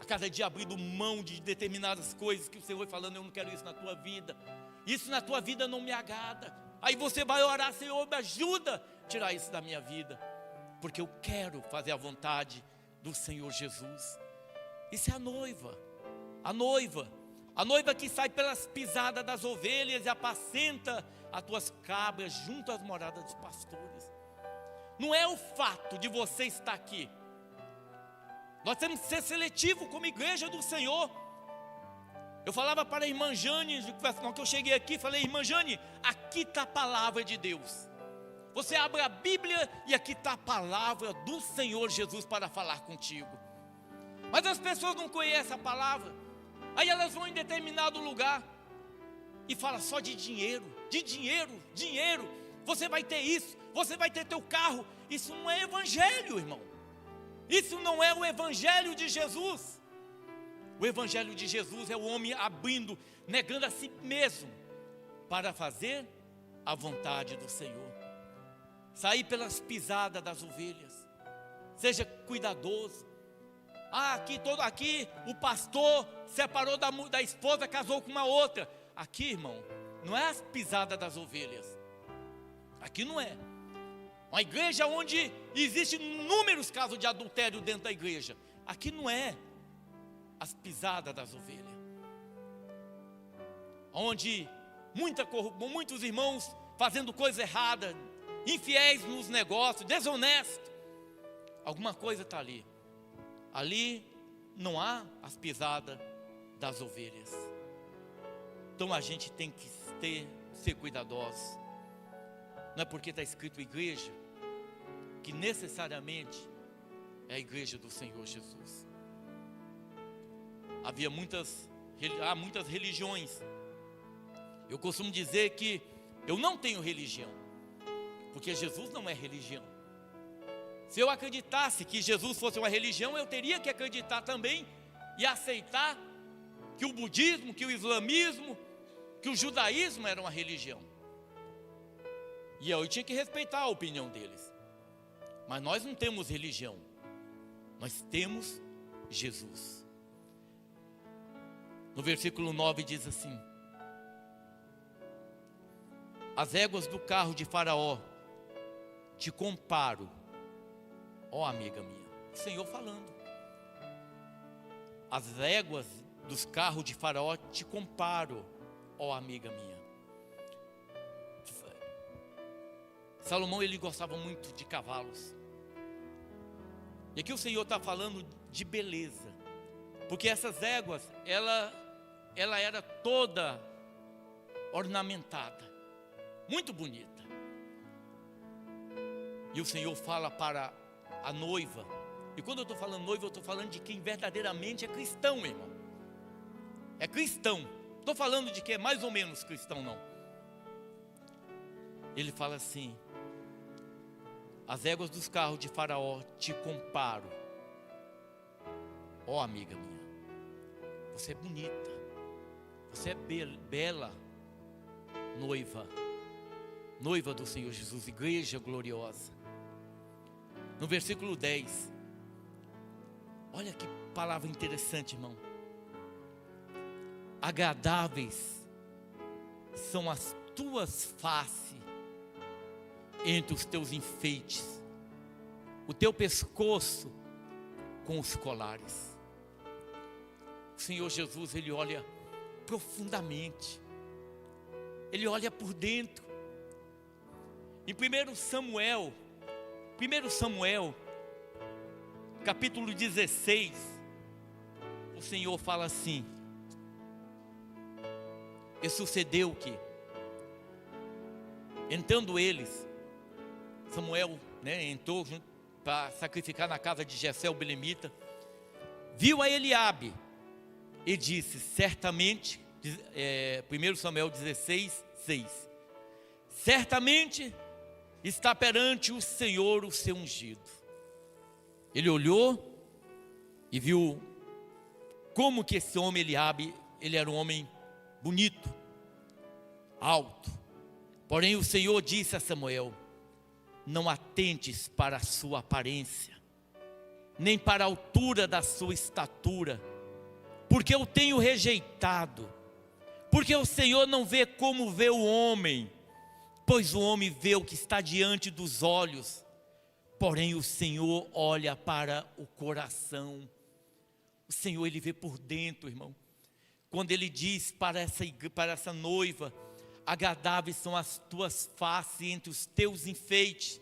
[SPEAKER 1] A cada dia abrindo mão de determinadas coisas que o Senhor vai falando, eu não quero isso na tua vida. Isso na tua vida não me agrada. Aí você vai orar, Senhor, me ajuda a tirar isso da minha vida. Porque eu quero fazer a vontade do Senhor Jesus. Isso é a noiva. A noiva. A noiva que sai pelas pisadas das ovelhas e apacenta as tuas cabras junto às moradas dos pastores. Não é o fato de você estar aqui. Nós temos que ser seletivos como igreja do Senhor. Eu falava para a irmã Jane, quando eu cheguei aqui, falei, irmã Jane, aqui está a palavra de Deus. Você abre a Bíblia e aqui está a palavra do Senhor Jesus para falar contigo. Mas as pessoas não conhecem a palavra. Aí elas vão em determinado lugar e falam só de dinheiro, dinheiro. Você vai ter isso, você vai ter teu carro. Isso não é evangelho, irmão. Isso não é o evangelho de Jesus. O evangelho de Jesus é o homem abrindo, negando a si mesmo, para fazer a vontade do Senhor. Sair pelas pisadas das ovelhas. Seja cuidadoso. Aqui o pastor separou da esposa, casou com uma outra. Aqui, irmão, não é as pisadas das ovelhas. Aqui não é. Uma igreja onde existem inúmeros casos de adultério dentro da igreja. Aqui não é as pisadas das ovelhas. Onde muitos irmãos fazendo coisa errada, infiéis nos negócios, desonestos. Alguma coisa está ali. Ali não há as pisadas das ovelhas. Então a gente tem que ser cuidadoso. Não é porque está escrito igreja que necessariamente é a igreja do Senhor Jesus. Há muitas religiões. Eu costumo dizer que eu não tenho religião, porque Jesus não é religião. Se eu acreditasse que Jesus fosse uma religião, eu teria que acreditar também e aceitar que o budismo, que o islamismo, que o judaísmo era uma religião. E eu tinha que respeitar a opinião deles. Mas nós não temos religião. Nós temos Jesus. No versículo 9 diz assim: as éguas do carro de Faraó te comparo, ó amiga minha. O Senhor falando. As éguas dos carros de Faraó te comparo, ó amiga minha. Salomão, ele gostava muito de cavalos. E aqui o Senhor está falando de beleza. Porque essas éguas, ela era toda ornamentada, muito bonita. E o Senhor fala para a noiva. E quando eu estou falando noiva, eu estou falando de quem verdadeiramente é cristão, irmão. É cristão. Estou falando de quem é mais ou menos cristão, não. Ele fala assim: as éguas dos carros de Faraó te comparo, ó amiga minha. Você é bonita, você é bela, noiva do Senhor Jesus, igreja gloriosa. No versículo 10, olha que palavra interessante, irmão. Agradáveis são as tuas faces entre os teus enfeites, o teu pescoço com os colares. O Senhor Jesus, Ele olha profundamente, Ele olha por dentro. Em 1 Samuel, capítulo 16, o Senhor fala assim: e sucedeu que, entrando eles, Samuel, entrou para sacrificar na casa de Jessé o belemita, viu a Eliabe e disse, certamente, 1 Samuel 16, 6, certamente está perante o Senhor o seu ungido. Ele olhou e viu como que esse homem Eliabe, ele era um homem bonito, alto. Porém o Senhor disse a Samuel: não atentes para a sua aparência, nem para a altura da sua estatura, porque eu tenho rejeitado. Porque o Senhor não vê como vê o homem, pois o homem vê o que está diante dos olhos, porém o Senhor olha para o coração. O Senhor, Ele vê por dentro, irmão. Quando Ele diz para essa noiva: agradáveis são as tuas faces entre os teus enfeites,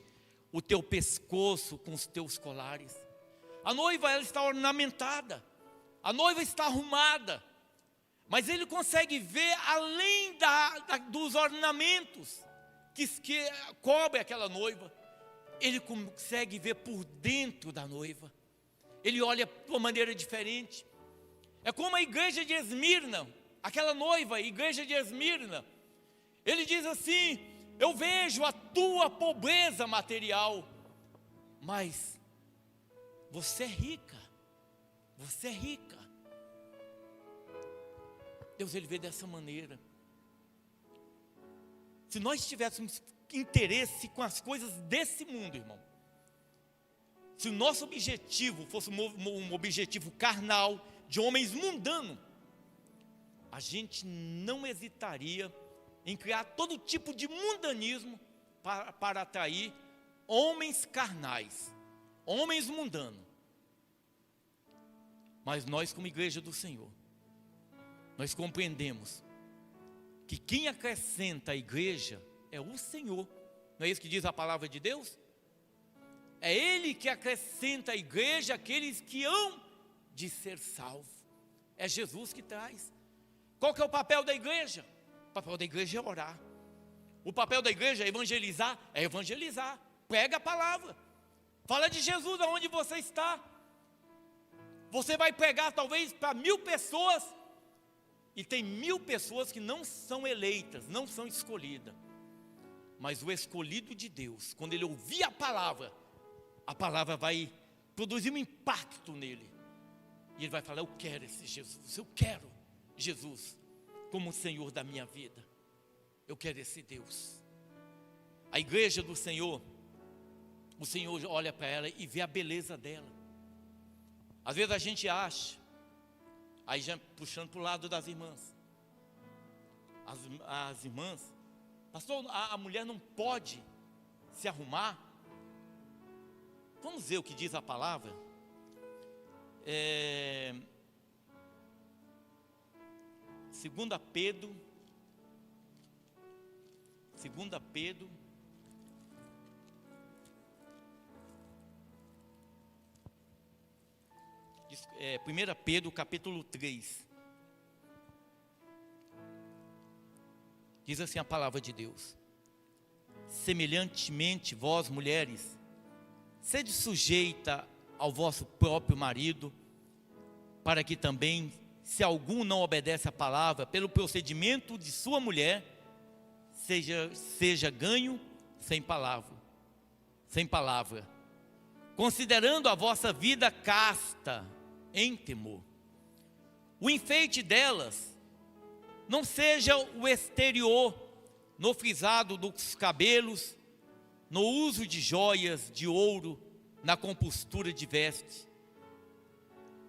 [SPEAKER 1] o teu pescoço com os teus colares. A noiva, ela está ornamentada, a noiva está arrumada, mas Ele consegue ver além dos ornamentos que cobre aquela noiva. Ele consegue ver por dentro da noiva. Ele olha de uma maneira diferente. É como a igreja de Esmirna, aquela noiva, a igreja de Esmirna. Ele diz assim: eu vejo a tua pobreza material, mas você é rica, você é rica. Deus, Ele vê dessa maneira. Se nós tivéssemos interesse com as coisas desse mundo, irmão, se o nosso objetivo fosse um objetivo carnal, de homens mundanos, a gente não hesitaria em criar todo tipo de mundanismo para atrair homens carnais, homens mundanos. Mas nós, como igreja do Senhor, nós compreendemos que quem acrescenta a igreja é o Senhor. Não é isso que diz a palavra de Deus? É Ele que acrescenta à igreja aqueles que hão de ser salvos. É Jesus que traz. Qual que é o papel da igreja? O papel da igreja é orar. O papel da igreja é evangelizar? É evangelizar. Prega a palavra. Fala de Jesus aonde você está. Você vai pregar talvez para 1000 pessoas, e tem 1000 pessoas que não são eleitas, não são escolhidas. Mas o escolhido de Deus, quando ele ouvir a palavra vai produzir um impacto nele. E ele vai falar: eu quero esse Jesus, eu quero Jesus como o Senhor da minha vida. Eu quero esse Deus. A igreja do Senhor, o Senhor olha para ela e vê a beleza dela. Às vezes a gente acha, aí já puxando para o lado das irmãs, as irmãs, pastor, a mulher não pode se arrumar. Vamos ver o que diz a palavra. 2 Pedro, diz, 1 Pedro capítulo 3, diz assim a palavra de Deus: semelhantemente vós mulheres, sede sujeita ao vosso próprio marido, para que também, se algum não obedece à palavra, pelo procedimento de sua mulher, seja ganho sem palavra, considerando a vossa vida casta em temor. O enfeite delas não seja o exterior, no frisado dos cabelos, no uso de joias de ouro, na compostura de vestes,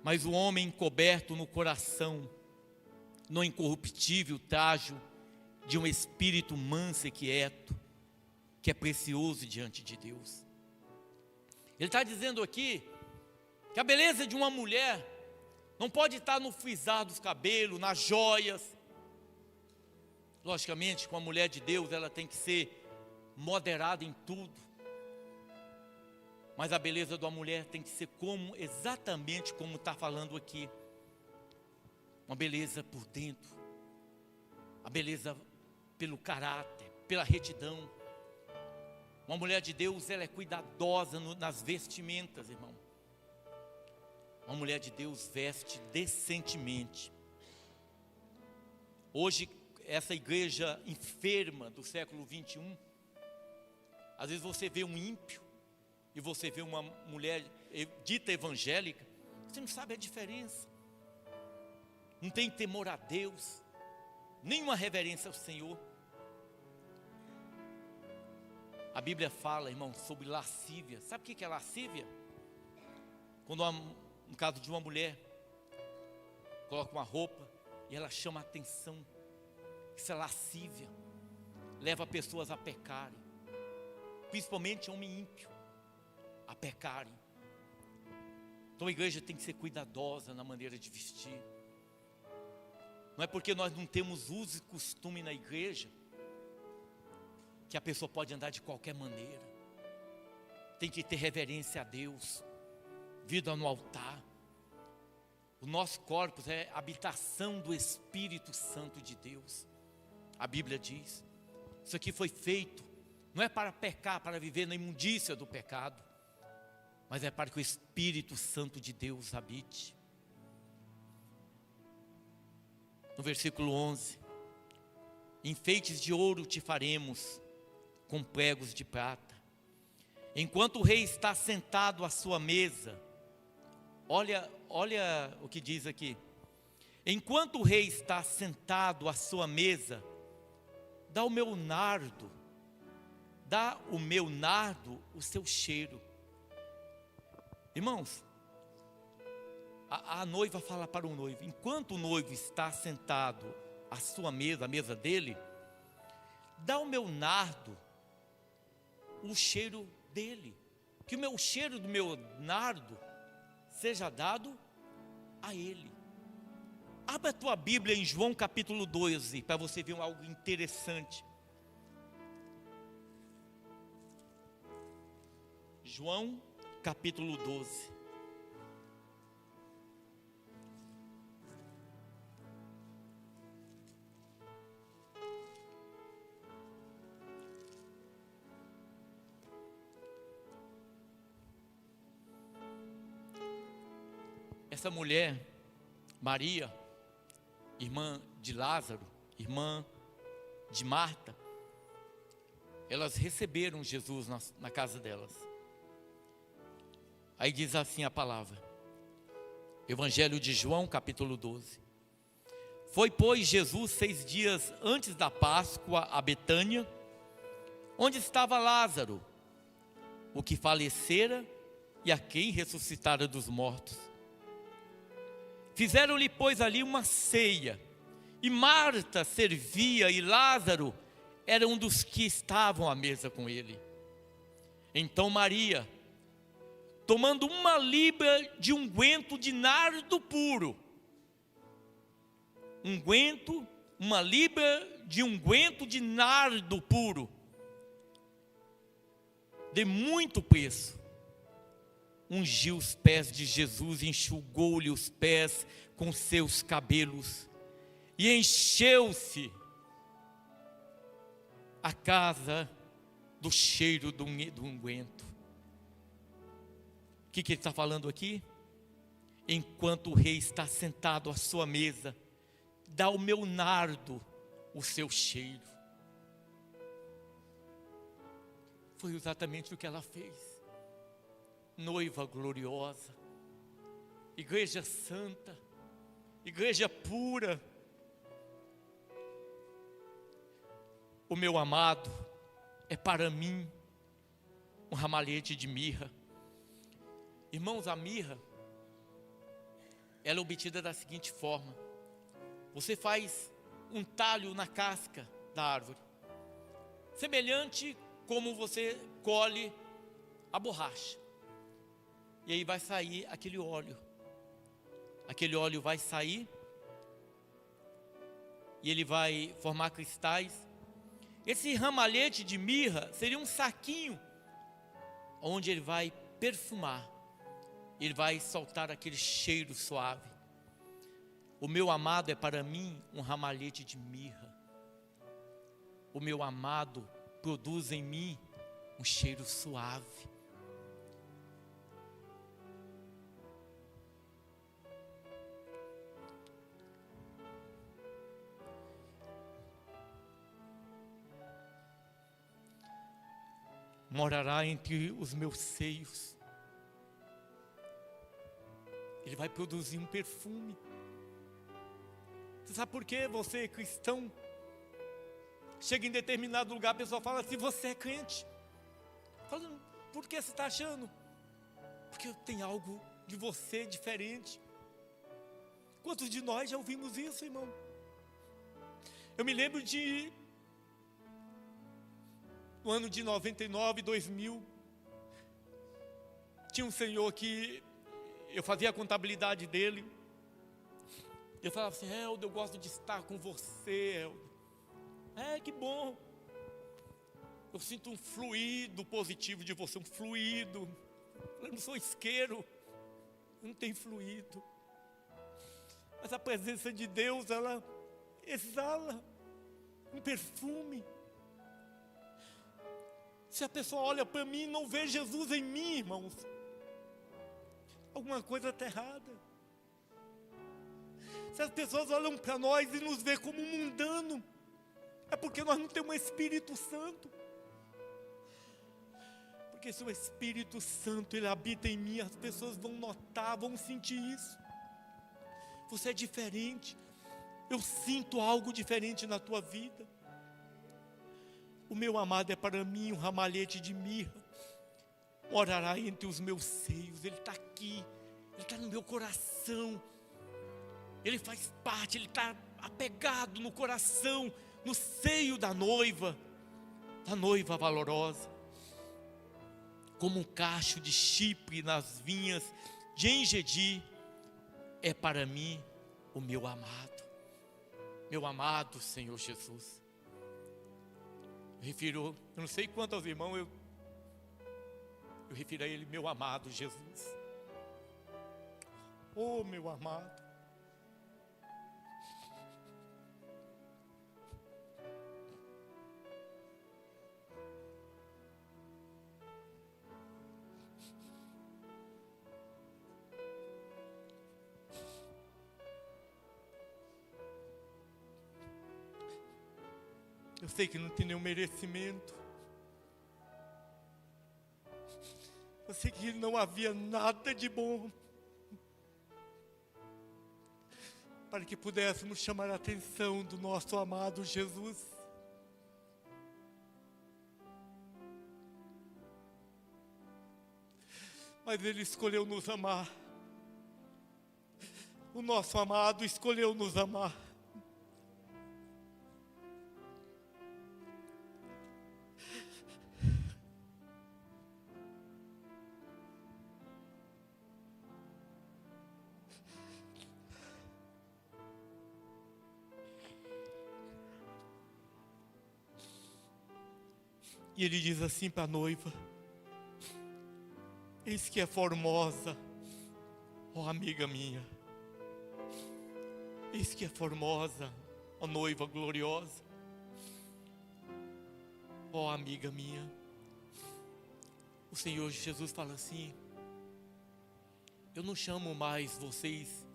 [SPEAKER 1] mas o homem coberto no coração, no incorruptível trajo de um espírito manso e quieto, que é precioso diante de Deus. Ele está dizendo aqui Que a beleza de uma mulher não pode estar no frisar dos cabelos, nas joias. Logicamente, com a mulher de Deus, ela tem que ser moderada em tudo. Mas a beleza de uma mulher tem que ser exatamente como está falando aqui. Uma beleza por dentro. A beleza pelo caráter, pela retidão. Uma mulher de Deus, ela é cuidadosa nas vestimentas, irmão. Uma mulher de Deus veste decentemente. Hoje, essa igreja enferma do século 21, às vezes você vê um ímpio e você vê uma mulher dita evangélica, você não sabe a diferença. Não tem temor a Deus, nenhuma reverência ao Senhor. A Bíblia fala, irmão, sobre lascívia. Sabe o que é lascívia? Quando, no caso de uma mulher, coloca uma roupa e ela chama a atenção. Isso é lascívia. Leva pessoas a pecarem. Principalmente homem ímpio. A pecarem. Então a igreja tem que ser cuidadosa na maneira de vestir. Não é porque nós não temos uso e costume na igreja que a pessoa pode andar de qualquer maneira. Tem que ter reverência a Deus. Vida no altar. O nosso corpo é habitação do Espírito Santo de Deus. A Bíblia diz. Isso aqui foi feito, não é para pecar, para viver na imundícia do pecado, mas é para que o Espírito Santo de Deus habite. No versículo 11. Enfeites de ouro te faremos, com pregos de prata. Enquanto o rei está sentado à sua mesa, olha o que diz aqui. Enquanto o rei está sentado à sua mesa, dá o meu nardo o seu cheiro. Irmãos, a noiva fala para o noivo, enquanto o noivo está sentado à sua mesa, à mesa dele, dá o meu nardo o cheiro dele, que o cheiro do meu nardo seja dado a ele. Abra a tua Bíblia em João capítulo 12, para você ver algo interessante. João capítulo 12. Essa mulher, Maria, irmã de Lázaro, irmã de Marta, elas receberam Jesus na casa delas. Aí diz assim a palavra, Evangelho de João, capítulo 12. Foi, pois, Jesus 6 dias antes da Páscoa a Betânia, onde estava Lázaro, o que falecera e a quem ressuscitara dos mortos. Fizeram-lhe, pois, ali uma ceia, e Marta servia, e Lázaro era um dos que estavam à mesa com ele. Então Maria, tomando uma libra de unguento de nardo puro, uma libra de unguento de nardo puro, de muito preço, ungiu os pés de Jesus, enxugou-lhe os pés com seus cabelos, e encheu-se a casa do cheiro do unguento. O que ele está falando aqui? Enquanto o rei está sentado à sua mesa, dá o meu nardo o seu cheiro. Foi exatamente o que ela fez. Noiva gloriosa, igreja santa, igreja pura. O meu amado é para mim um ramalhete de mirra. Irmãos, a mirra, ela é obtida da seguinte forma: você faz um talho na casca da árvore, semelhante como você colhe a borracha. E aí vai sair aquele óleo. Aquele óleo vai sair. E ele vai formar cristais. Esse ramalhete de mirra seria um saquinho, onde ele vai perfumar. Ele vai soltar aquele cheiro suave. O meu amado é para mim um ramalhete de mirra. O meu amado produz em mim um cheiro suave. Morará entre os meus seios. Ele vai produzir um perfume. Você sabe por quê? Você, cristão, chega em determinado lugar, a pessoa fala assim: você é crente. Fala: por que você está achando? Porque tem algo de você diferente. Quantos de nós já ouvimos isso, irmão? Eu me lembro no ano de 99, 2000, tinha um senhor que eu fazia a contabilidade dele. Eu falava assim: Helder, eu gosto de estar com você, Helder. Que bom. Eu sinto um fluido positivo de você, um fluido. Eu não sou isqueiro, eu não tenho fluido. Mas a presença de Deus, ela exala um perfume. Se a pessoa olha para mim e não vê Jesus em mim, irmãos, alguma coisa está errada. Se as pessoas olham para nós e nos vê como mundano, é porque nós não temos um Espírito Santo. Porque se o Espírito Santo ele habita em mim, as pessoas vão notar, vão sentir isso. Você é diferente. Eu sinto algo diferente na tua vida. O meu amado é para mim um ramalhete de mirra. Morará entre os meus seios. Ele está aqui. Ele está no meu coração. Ele faz parte. Ele está apegado no coração, no seio da noiva valorosa. Como um cacho de Chipre nas vinhas de Engedi, é para mim o meu amado Senhor Jesus. Eu não sei quantos irmãos eu refiro a Ele, meu amado Jesus. Oh, meu amado. Eu sei que não tem nenhum merecimento. Eu sei que não havia nada de bom para que pudéssemos chamar a atenção do nosso amado Jesus. Mas Ele escolheu nos amar. O nosso amado escolheu nos amar. E Ele diz assim para a noiva: eis que é formosa, ó amiga minha. Eis que é formosa, ó noiva gloriosa, ó amiga minha. O Senhor Jesus fala assim: eu não chamo mais vocês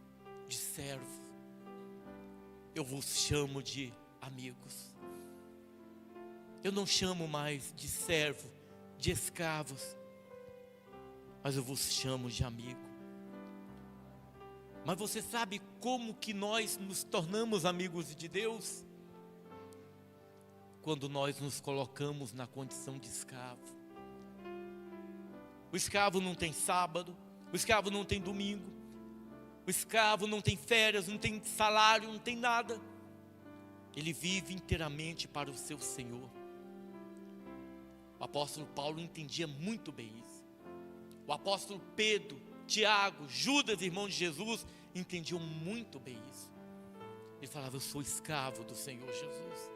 [SPEAKER 1] de servos, eu vos chamo de amigos. Eu não chamo mais de servo, de escravos, mas eu vos chamo de amigo. Mas você sabe como que nós nos tornamos amigos de Deus? Quando nós nos colocamos na condição de escravo. O escravo não tem sábado, o escravo não tem domingo, o escravo não tem férias, não tem salário, não tem nada. Ele vive inteiramente para o seu Senhor. O apóstolo Paulo entendia muito bem isso. O apóstolo Pedro, Tiago, Judas, irmão de Jesus, entendiam muito bem isso. Ele falava: eu sou escravo do Senhor Jesus.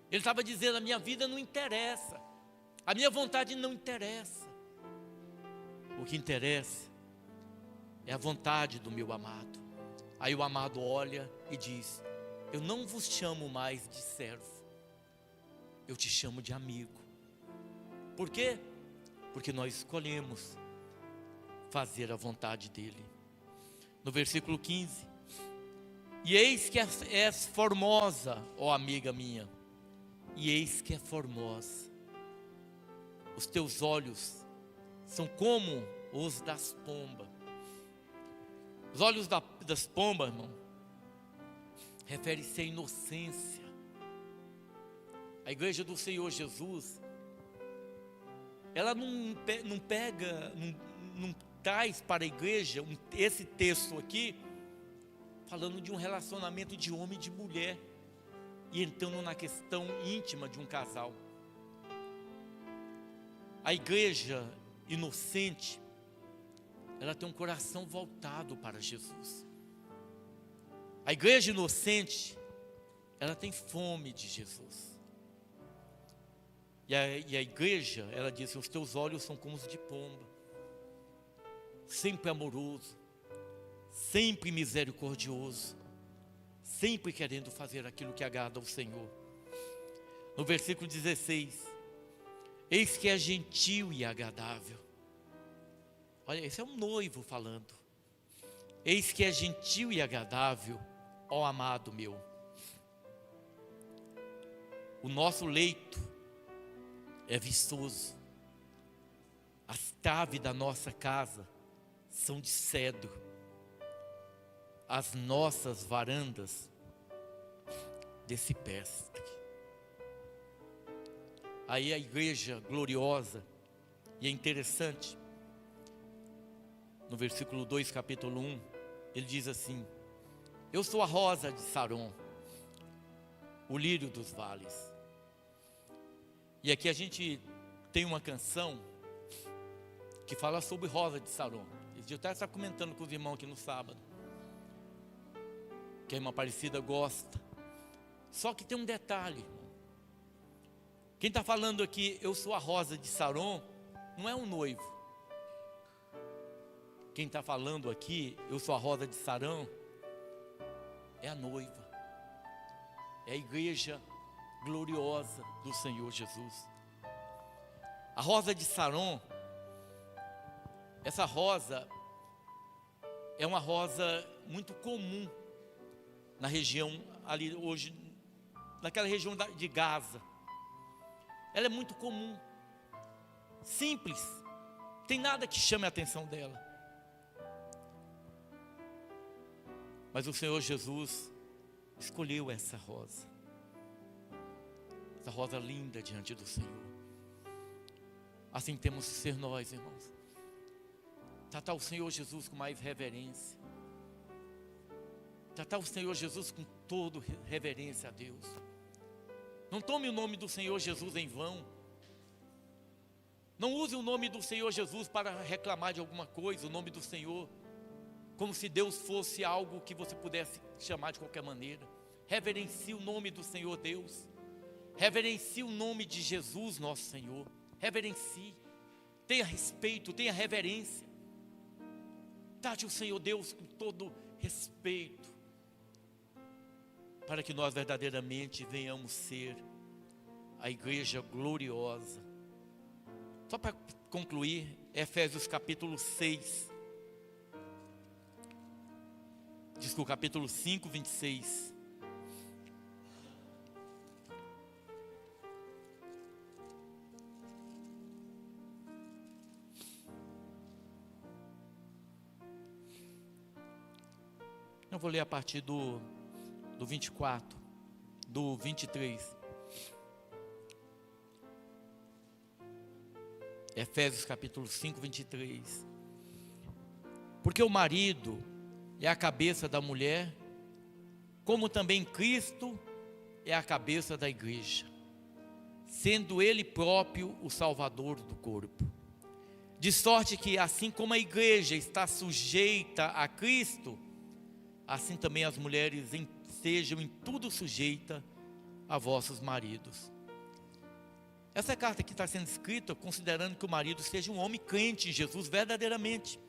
[SPEAKER 1] Ele estava dizendo: a minha vida não interessa, a minha vontade não interessa. O que interessa é a vontade do meu amado. Aí o amado olha e diz: eu não vos chamo mais de servo, eu te chamo de amigo. Por quê? Porque nós escolhemos fazer a vontade dele. No versículo 15: e eis que és formosa, ó amiga minha, e eis que é formosa. Os teus olhos são como os das pombas. Os olhos das pombas, irmão, refere-se à inocência. A igreja do Senhor Jesus, ela não traz para a igreja esse texto aqui, falando de um relacionamento de homem e de mulher, e entrando na questão íntima de um casal. A igreja inocente, ela tem um coração voltado para Jesus. A igreja inocente, ela tem fome de Jesus. E a igreja, ela diz: os teus olhos são como os de pomba, sempre amoroso, sempre misericordioso, sempre querendo fazer aquilo que agrada ao Senhor. No versículo 16: eis que é gentil e agradável. Olha, esse é um noivo falando. Eis que é gentil e agradável, ó amado meu. O nosso leito é viçoso. As traves da nossa casa são de cedro. As nossas varandas de cipreste. Aí a igreja gloriosa, e é interessante, no versículo 2, capítulo 1, ele diz assim: eu sou a rosa de Saron, o lírio dos vales. E aqui a gente tem uma canção que fala sobre rosa de Saron. Eu até estava comentando com os irmãos aqui no sábado, que a irmã Aparecida gosta. Só que tem um detalhe, irmão. Quem está falando aqui, eu sou a rosa de Saron, não é um noivo. Quem está falando aqui, eu sou a rosa de Saron, é a noiva. É a igreja gloriosa do Senhor Jesus. A rosa de Saron, essa rosa é uma rosa muito comum na região ali hoje, naquela região de Gaza. Ela é muito comum, simples, tem nada que chame a atenção dela. Mas o Senhor Jesus escolheu essa rosa linda diante do Senhor. Assim temos que ser nós, irmãos. Tratar o Senhor Jesus com mais reverência. Tratar o Senhor Jesus com toda reverência a Deus. Não tome o nome do Senhor Jesus em vão. Não use o nome do Senhor Jesus para reclamar de alguma coisa, o nome do Senhor, como se Deus fosse algo que você pudesse chamar de qualquer maneira. Reverencie o nome do Senhor Deus. Reverencie o nome de Jesus, nosso Senhor. Reverencie. Tenha respeito, tenha reverência. Trate o Senhor Deus com todo respeito, para que nós verdadeiramente venhamos ser a igreja gloriosa. Só para concluir, Efésios capítulo 6. Desculpa, capítulo 5, 26. Eu vou ler a partir do 24, do 23. Efésios capítulo 5, 23. Porque o marido é a cabeça da mulher, como também Cristo é a cabeça da igreja, sendo Ele próprio o Salvador do corpo. de sorte que assim como a igreja está sujeita a Cristo, assim também as mulheres sejam em tudo sujeitas a vossos maridos. Essa carta aqui está sendo escrita considerando que o marido seja um homem crente em Jesus verdadeiramente.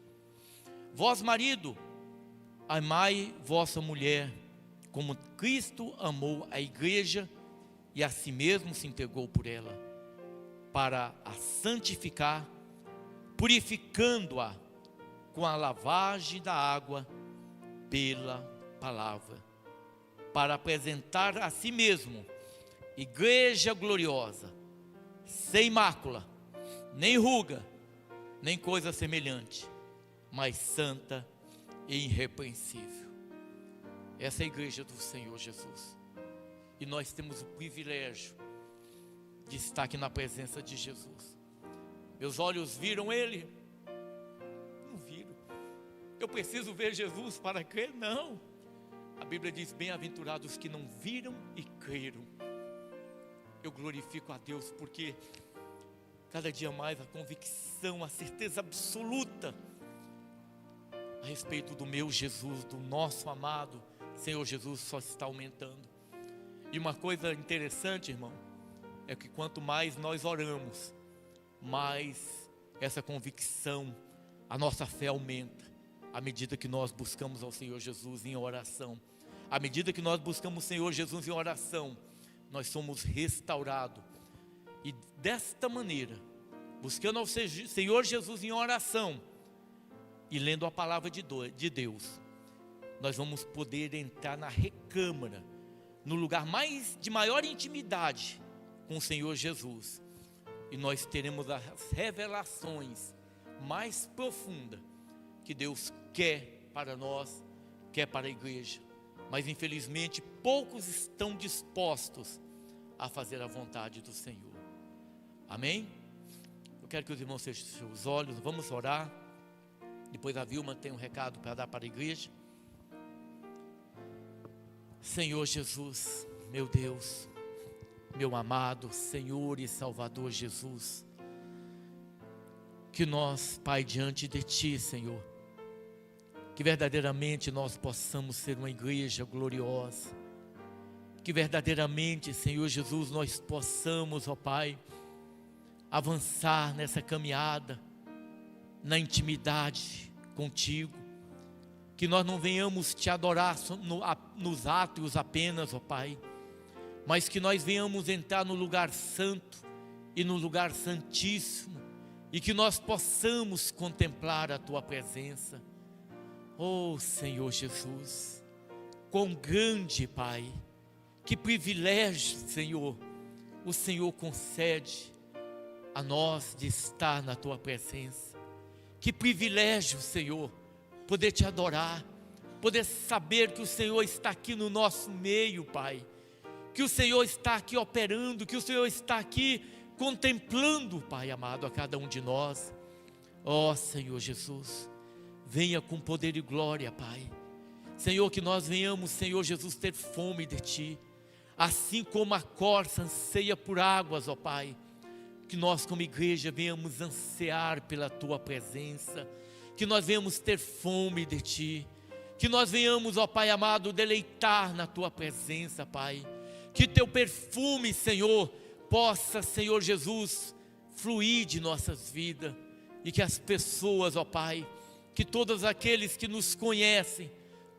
[SPEAKER 1] Vós, marido, amai vossa mulher, como Cristo amou a igreja e a si mesmo se entregou por ela, para a santificar, purificando-a com a lavagem da água pela palavra, para apresentar a si mesmo igreja gloriosa, sem mácula, nem ruga, nem coisa semelhante, mas santa e irrepreensível. Essa é a igreja do Senhor Jesus. E nós temos o privilégio de estar aqui na presença de Jesus. Meus olhos viram Ele? Não viram. Eu preciso ver Jesus para crer? Não. A Bíblia diz: bem-aventurados que não viram e creram. Eu glorifico a Deus porque cada dia mais a convicção, a certeza absoluta a respeito do meu Jesus, do nosso amado Senhor Jesus, só está aumentando. E uma coisa interessante, irmão, é que quanto mais nós oramos, mais essa convicção, a nossa fé aumenta, à medida que nós buscamos ao Senhor Jesus em oração. À medida que nós buscamos o Senhor Jesus em oração, nós somos restaurados. E desta maneira, buscando ao Senhor Jesus em oração e lendo a palavra de Deus, nós vamos poder entrar na recâmara, no lugar de maior intimidade com o Senhor Jesus. E nós teremos as revelações mais profundas que Deus quer para nós, quer para a igreja. Mas infelizmente poucos estão dispostos a fazer a vontade do Senhor. Amém? Eu quero que os irmãos fechem os olhos, vamos orar. Depois a Vilma tem um recado para dar para a igreja. Senhor Jesus, meu Deus, meu amado Senhor e Salvador Jesus, que nós, Pai, diante de Ti, Senhor, que verdadeiramente nós possamos ser uma igreja gloriosa, que verdadeiramente, Senhor Jesus, nós possamos, ó Pai, avançar nessa caminhada, na intimidade contigo, que nós não venhamos te adorar nos átrios apenas, ó Pai, mas que nós venhamos entrar no lugar santo e no lugar santíssimo, e que nós possamos contemplar a Tua presença. Oh Senhor Jesus, quão grande, Pai, que privilégio, Senhor, o Senhor concede a nós de estar na Tua presença. Que privilégio, Senhor, poder Te adorar, poder saber que o Senhor está aqui no nosso meio, Pai, que o Senhor está aqui operando, que o Senhor está aqui contemplando, Pai amado, a cada um de nós. Ó Senhor Jesus, venha com poder e glória, Pai. Senhor, que nós venhamos, Senhor Jesus, ter fome de Ti, assim como a corça anseia por águas, ó Pai, que nós como igreja venhamos ansiar pela Tua presença, que nós venhamos ter fome de Ti, que nós venhamos, ó Pai amado, deleitar na Tua presença, Pai, que Teu perfume, Senhor, possa, Senhor Jesus, fluir de nossas vidas, e que as pessoas, ó Pai, que todos aqueles que nos conhecem,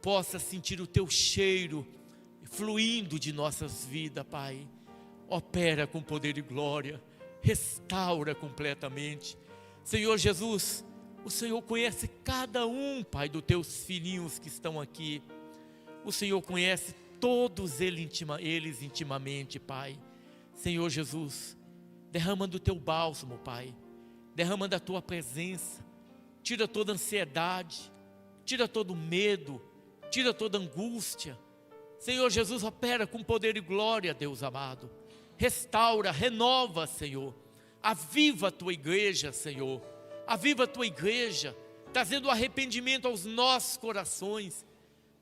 [SPEAKER 1] possam sentir o Teu cheiro, fluindo de nossas vidas, Pai. Opera com poder e glória, restaura completamente, Senhor Jesus. O Senhor conhece cada um, Pai, dos Teus filhinhos que estão aqui. O Senhor conhece todos eles intimamente, Pai. Senhor Jesus, derrama do Teu bálsamo, Pai. Derrama da Tua presença. Tira toda ansiedade, tira todo medo, tira toda angústia. Senhor Jesus, opera com poder e glória, Deus amado. Restaura, renova, Senhor. Aviva a Tua igreja, Senhor. Aviva a Tua igreja, trazendo arrependimento aos nossos corações,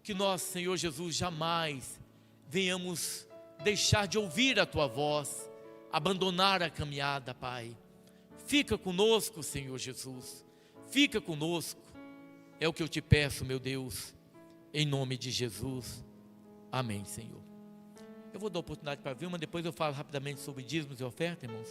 [SPEAKER 1] que nós, Senhor Jesus, jamais venhamos deixar de ouvir a Tua voz, abandonar a caminhada, Pai. fica conosco, Senhor Jesus, fica conosco, é o que eu te peço, meu Deus, em nome de Jesus, amém, Senhor. Eu vou dar oportunidade para a Vilma, depois eu falo rapidamente sobre dízimos e oferta, irmãos.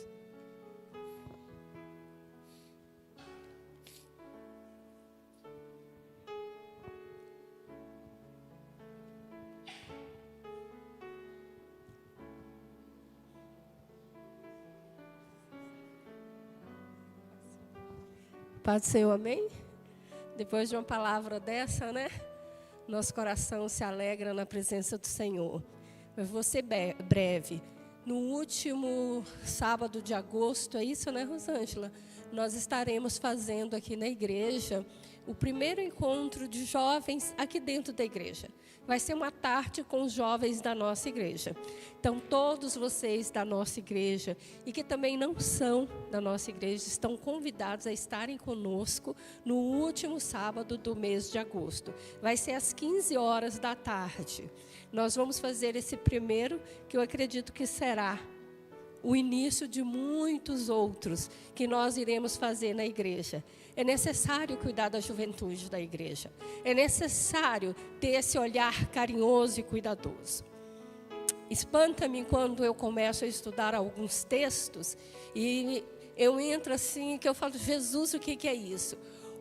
[SPEAKER 3] Paz do Senhor, amém? Depois de uma palavra dessa, né? Nosso coração se alegra na presença do Senhor. Eu vou ser breve. No último sábado de agosto, é isso, né, Rosângela? Nós estaremos fazendo aqui na igreja o primeiro encontro de jovens aqui dentro da igreja. Vai ser uma tarde com os jovens da nossa igreja. Então, todos vocês da nossa igreja e que também não são da nossa igreja, estão convidados a estarem conosco no último sábado do mês de agosto. Vai ser às 15 horas da tarde. Nós vamos fazer esse primeiro, que eu acredito que será o início de muitos outros que nós iremos fazer na igreja. É necessário cuidar da juventude da igreja. É necessário ter esse olhar carinhoso e cuidadoso. Espanta-me quando eu começo a estudar alguns textos e eu entro assim, que eu falo, Jesus, o que é isso?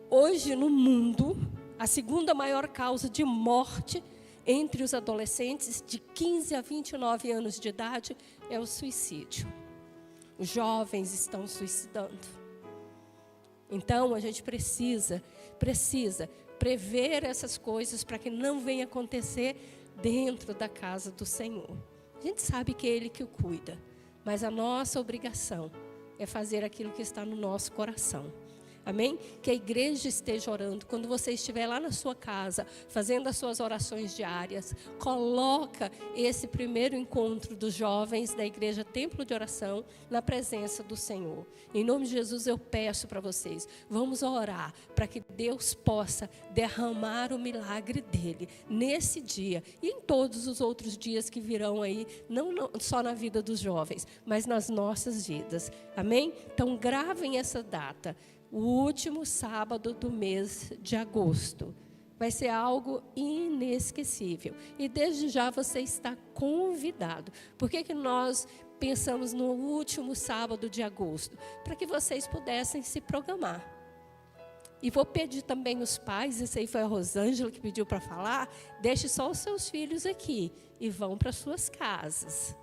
[SPEAKER 3] Hoje no mundo, a segunda maior causa de morte entre os adolescentes de 15 a 29 anos de idade é o suicídio. Os jovens estão suicidando. Então, a gente precisa prever essas coisas para que não venha acontecer dentro da casa do Senhor. A gente sabe que é Ele que o cuida, mas a nossa obrigação é fazer aquilo que está no nosso coração. Amém? Que a igreja esteja orando. Quando você estiver lá na sua casa, fazendo as suas orações diárias, coloca esse primeiro encontro dos jovens da igreja Templo de Oração na presença do Senhor. Em nome de Jesus eu peço para vocês, vamos orar para que Deus possa derramar o milagre dele nesse dia e em todos os outros dias que virão aí, não só na vida dos jovens, mas nas nossas vidas. Amém? Então gravem essa data. O último sábado do mês de agosto. Vai ser algo inesquecível. E desde já você está convidado. Por que nós pensamos no último sábado de agosto? Para que vocês pudessem se programar. E vou pedir também os pais, isso aí foi a Rosângela que pediu para falar, deixe só os seus filhos aqui e vão para suas casas.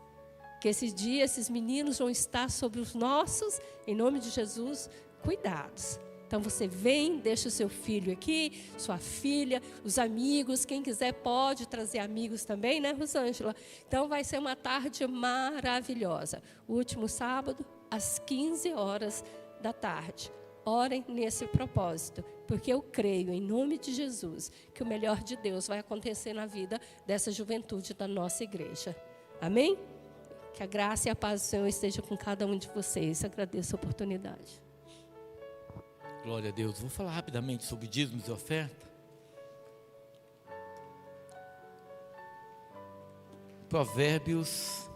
[SPEAKER 3] Que esse dia, esses meninos vão estar sobre os nossos, em nome de Jesus, cuidados. Então você vem, deixa o seu filho aqui, sua filha, os amigos, quem quiser pode trazer amigos também, né, Rosângela? Então vai ser uma tarde maravilhosa. O último sábado, às 15 horas da tarde. Orem nesse propósito, porque eu creio, em nome de Jesus, que o melhor de Deus vai acontecer na vida dessa juventude da nossa igreja. Amém? Que a graça e a paz do Senhor esteja com cada um de vocês. Agradeço a oportunidade.
[SPEAKER 1] Glória a Deus. Vou falar rapidamente sobre dízimos e oferta. Provérbios 2.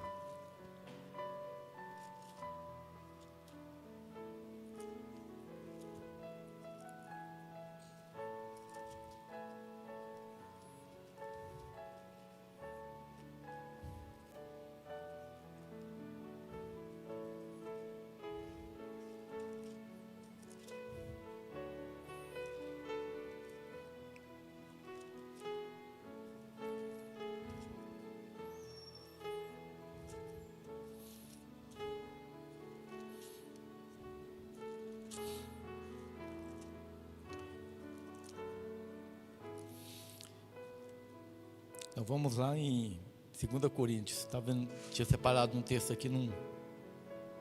[SPEAKER 1] Então vamos lá em 2 Coríntios. Tá vendo? Tinha separado um texto aqui, não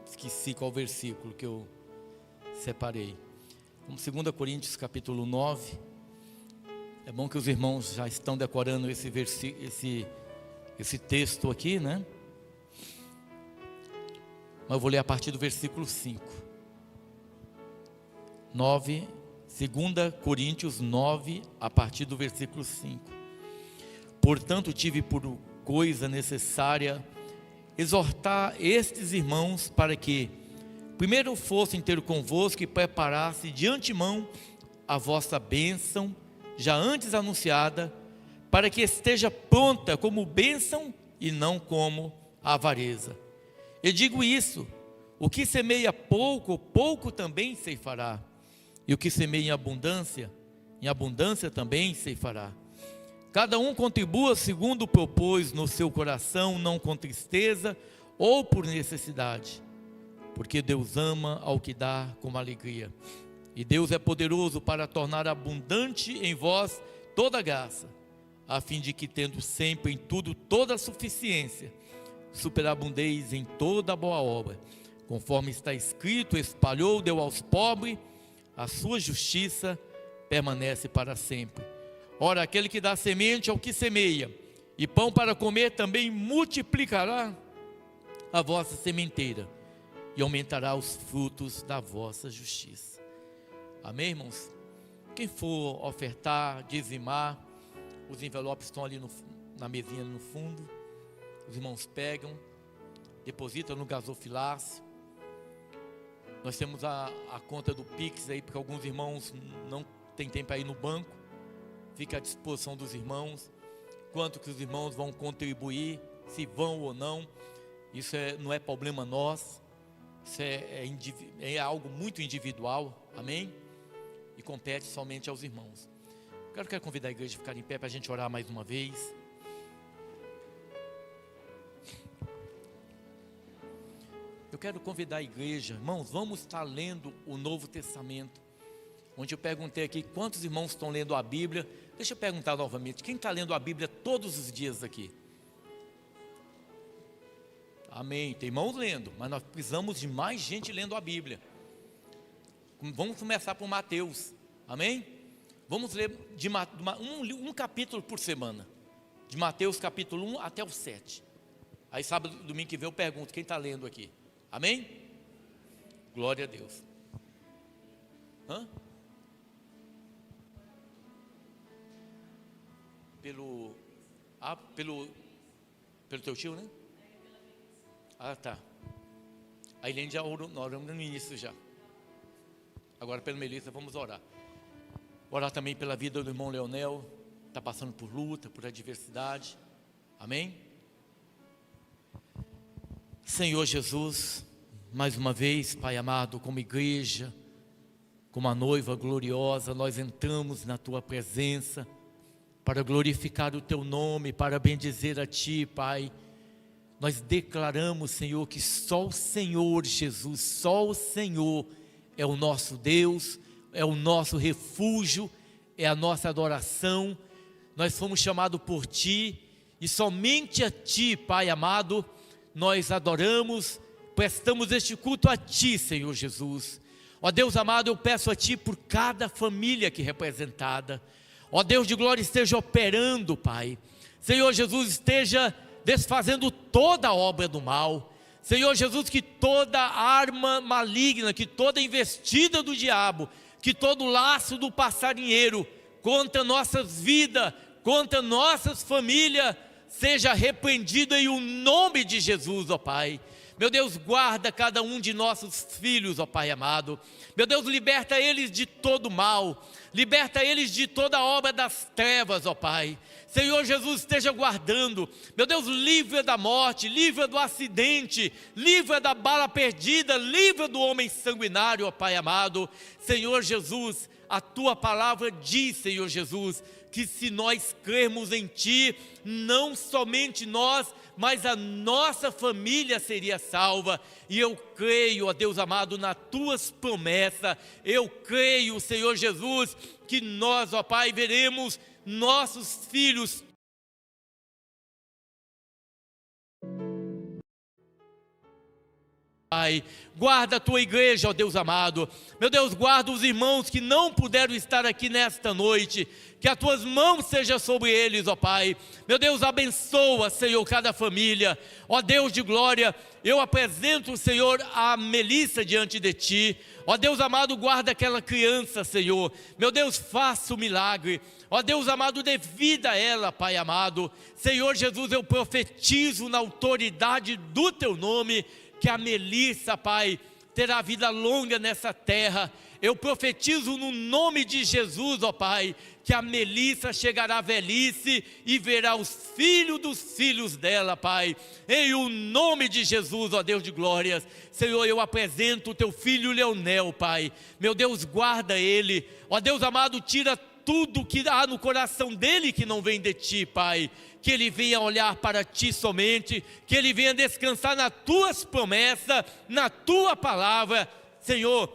[SPEAKER 1] esqueci qual versículo que eu separei. Vamos 2 Coríntios capítulo 9. É bom que os irmãos já estão decorando esse texto aqui, né? Mas eu vou ler a partir do versículo 5. 2 Coríntios 9, a partir do versículo 5. Portanto, tive por coisa necessária exortar estes irmãos para que, primeiro fossem ter convosco e preparasse de antemão a vossa bênção, já antes anunciada, para que esteja pronta como bênção e não como avareza. Eu digo isso: o que semeia pouco, pouco também ceifará, e o que semeia em abundância também ceifará. Cada um contribua segundo propôs no seu coração, não com tristeza ou por necessidade, porque Deus ama ao que dá com alegria. E Deus é poderoso para tornar abundante em vós toda graça, a fim de que, tendo sempre em tudo toda a suficiência, superabundeis em toda boa obra, conforme está escrito: espalhou, deu aos pobres, a sua justiça permanece para sempre. Ora, aquele que dá semente ao que semeia, e pão para comer, também multiplicará a vossa sementeira, e aumentará os frutos da vossa justiça. Amém, irmãos? Quem for ofertar, dizimar, os envelopes estão ali na mesinha no fundo. Os irmãos pegam, depositam no gasofilácio. Nós temos a conta do Pix aí, porque alguns irmãos não têm tempo para ir no banco. Fica à disposição dos irmãos, quanto que os irmãos vão contribuir, se vão ou não. Isso não é problema nosso, isso é algo muito individual, amém? E compete somente aos irmãos. Quero convidar a igreja a ficar em pé para a gente orar mais uma vez. Eu quero convidar a igreja, irmãos, vamos estar lendo o Novo Testamento. Onde eu perguntei aqui quantos irmãos estão lendo a Bíblia. Deixa eu perguntar novamente: quem está lendo a Bíblia todos os dias aqui? Amém, tem irmãos lendo, mas nós precisamos de mais gente lendo a Bíblia. Vamos começar por Mateus, amém? Vamos ler um capítulo por semana, de Mateus capítulo 1 até o 7. Aí sábado, domingo que vem eu pergunto: quem está lendo aqui? Amém? Glória a Deus. Pelo teu tio, né? Ah, tá. A Helene já oramos no início já. Agora pela Melissa vamos orar. Orar também pela vida do irmão Leonel, está passando por luta, por adversidade. Amém? Senhor Jesus, mais uma vez, Pai amado, como igreja, como a noiva gloriosa, nós entramos na Tua presença para glorificar o Teu nome, para bendizer a Ti, Pai. Nós declaramos, Senhor, que só o Senhor Jesus, só o Senhor é o nosso Deus, é o nosso refúgio, é a nossa adoração. Nós fomos chamados por Ti, e somente a Ti, Pai amado, nós adoramos, prestamos este culto a Ti, Senhor Jesus. Ó Deus amado, eu peço a Ti por cada família aqui representada. Ó Deus de glória, esteja operando, Pai. Senhor Jesus, esteja desfazendo toda a obra do mal. Senhor Jesus, que toda arma maligna, que toda investida do diabo, que todo laço do passarinheiro contra nossas vidas, contra nossas famílias, seja repreendido em o nome de Jesus, ó Pai. Meu Deus, guarda cada um de nossos filhos, ó Pai amado. Meu Deus, liberta eles de todo mal, liberta eles de toda obra das trevas, ó Pai. Senhor Jesus, esteja guardando. Meu Deus, livra da morte, livra do acidente, livra da bala perdida, livra do homem sanguinário, ó Pai amado. Senhor Jesus, a Tua palavra diz, Senhor Jesus, que se nós crermos em Ti, não somente nós, mas a nossa família seria salva. E eu creio, ó Deus amado, nas Tuas promessas. Eu creio, Senhor Jesus, que nós, ó Pai, veremos nossos filhos Pai, guarda a Tua igreja, ó Deus amado. Meu Deus, guarda os irmãos que não puderam estar aqui nesta noite, que as Tuas mãos sejam sobre eles, ó Pai. Meu Deus, abençoa, Senhor, cada família. Ó Deus de glória, eu apresento, Senhor, a Melissa diante de Ti. Ó Deus amado, guarda aquela criança, Senhor. Meu Deus, faça o milagre. Ó Deus amado, dê vida a ela, Pai amado. Senhor Jesus, eu profetizo na autoridade do Teu nome, que a Melissa, Pai, terá vida longa nessa terra. Eu profetizo no nome de Jesus, ó Pai, que a Melissa chegará à velhice e verá os filhos dos filhos dela, Pai, em o nome de Jesus, ó Deus de glórias. Senhor, eu apresento o teu filho Leonel, Pai, meu Deus, guarda ele, ó Deus amado, tira tudo que há no coração dele que não vem de ti, Pai, que ele venha olhar para ti somente, que ele venha descansar nas tuas promessas, na tua palavra. Senhor,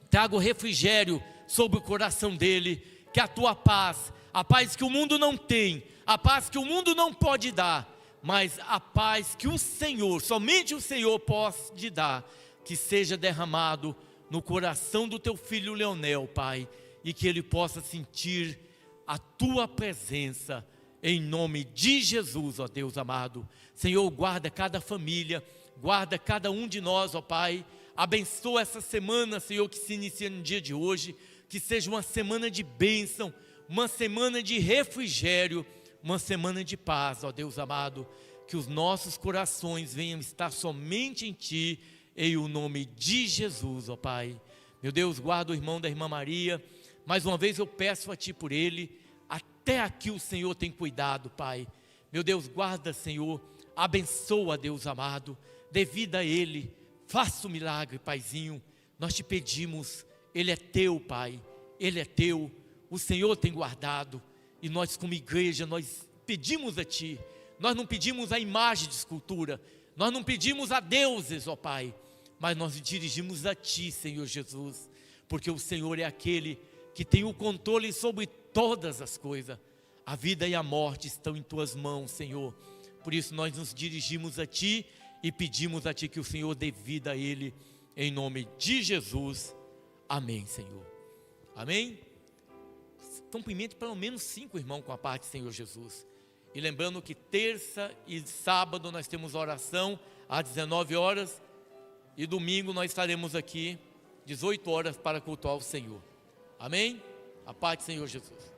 [SPEAKER 1] traga o refrigério sobre o coração dele, que a tua paz, a paz que o mundo não tem, a paz que o mundo não pode dar, mas a paz que o Senhor, somente o Senhor pode dar, que seja derramado no coração do teu filho Leonel, Pai, e que ele possa sentir a tua presença, em nome de Jesus, ó Deus amado. Senhor, guarda cada família, guarda cada um de nós, ó Pai, abençoa essa semana, Senhor, que se inicia no dia de hoje, que seja uma semana de bênção, uma semana de refrigério, uma semana de paz, ó Deus amado, que os nossos corações venham estar somente em Ti, em o nome de Jesus, ó Pai. Meu Deus, guarda o irmão da irmã Maria, mais uma vez eu peço a Ti por ele, até aqui o Senhor tem cuidado, Pai. Meu Deus, guarda, Senhor, abençoa, Deus amado, dê vida a ele, faça o milagre, Paizinho, nós te pedimos, ele é teu, Pai, ele é teu, o Senhor tem guardado, e nós como igreja, nós pedimos a Ti, nós não pedimos a imagem de escultura, nós não pedimos a deuses, ó Pai, mas nós nos dirigimos a Ti, Senhor Jesus, porque o Senhor é aquele que tem o controle sobre todas as coisas, a vida e a morte estão em Tuas mãos, Senhor, por isso nós nos dirigimos a Ti, e pedimos a Ti que o Senhor dê vida a ele, em nome de Jesus, amém, Senhor, amém? Cumprimente pelo menos 5 irmãos com a parte do Senhor Jesus, e lembrando que terça e sábado nós temos oração às 19 horas, e domingo nós estaremos aqui, 18 horas para cultuar o Senhor, amém? A paz do Senhor Jesus.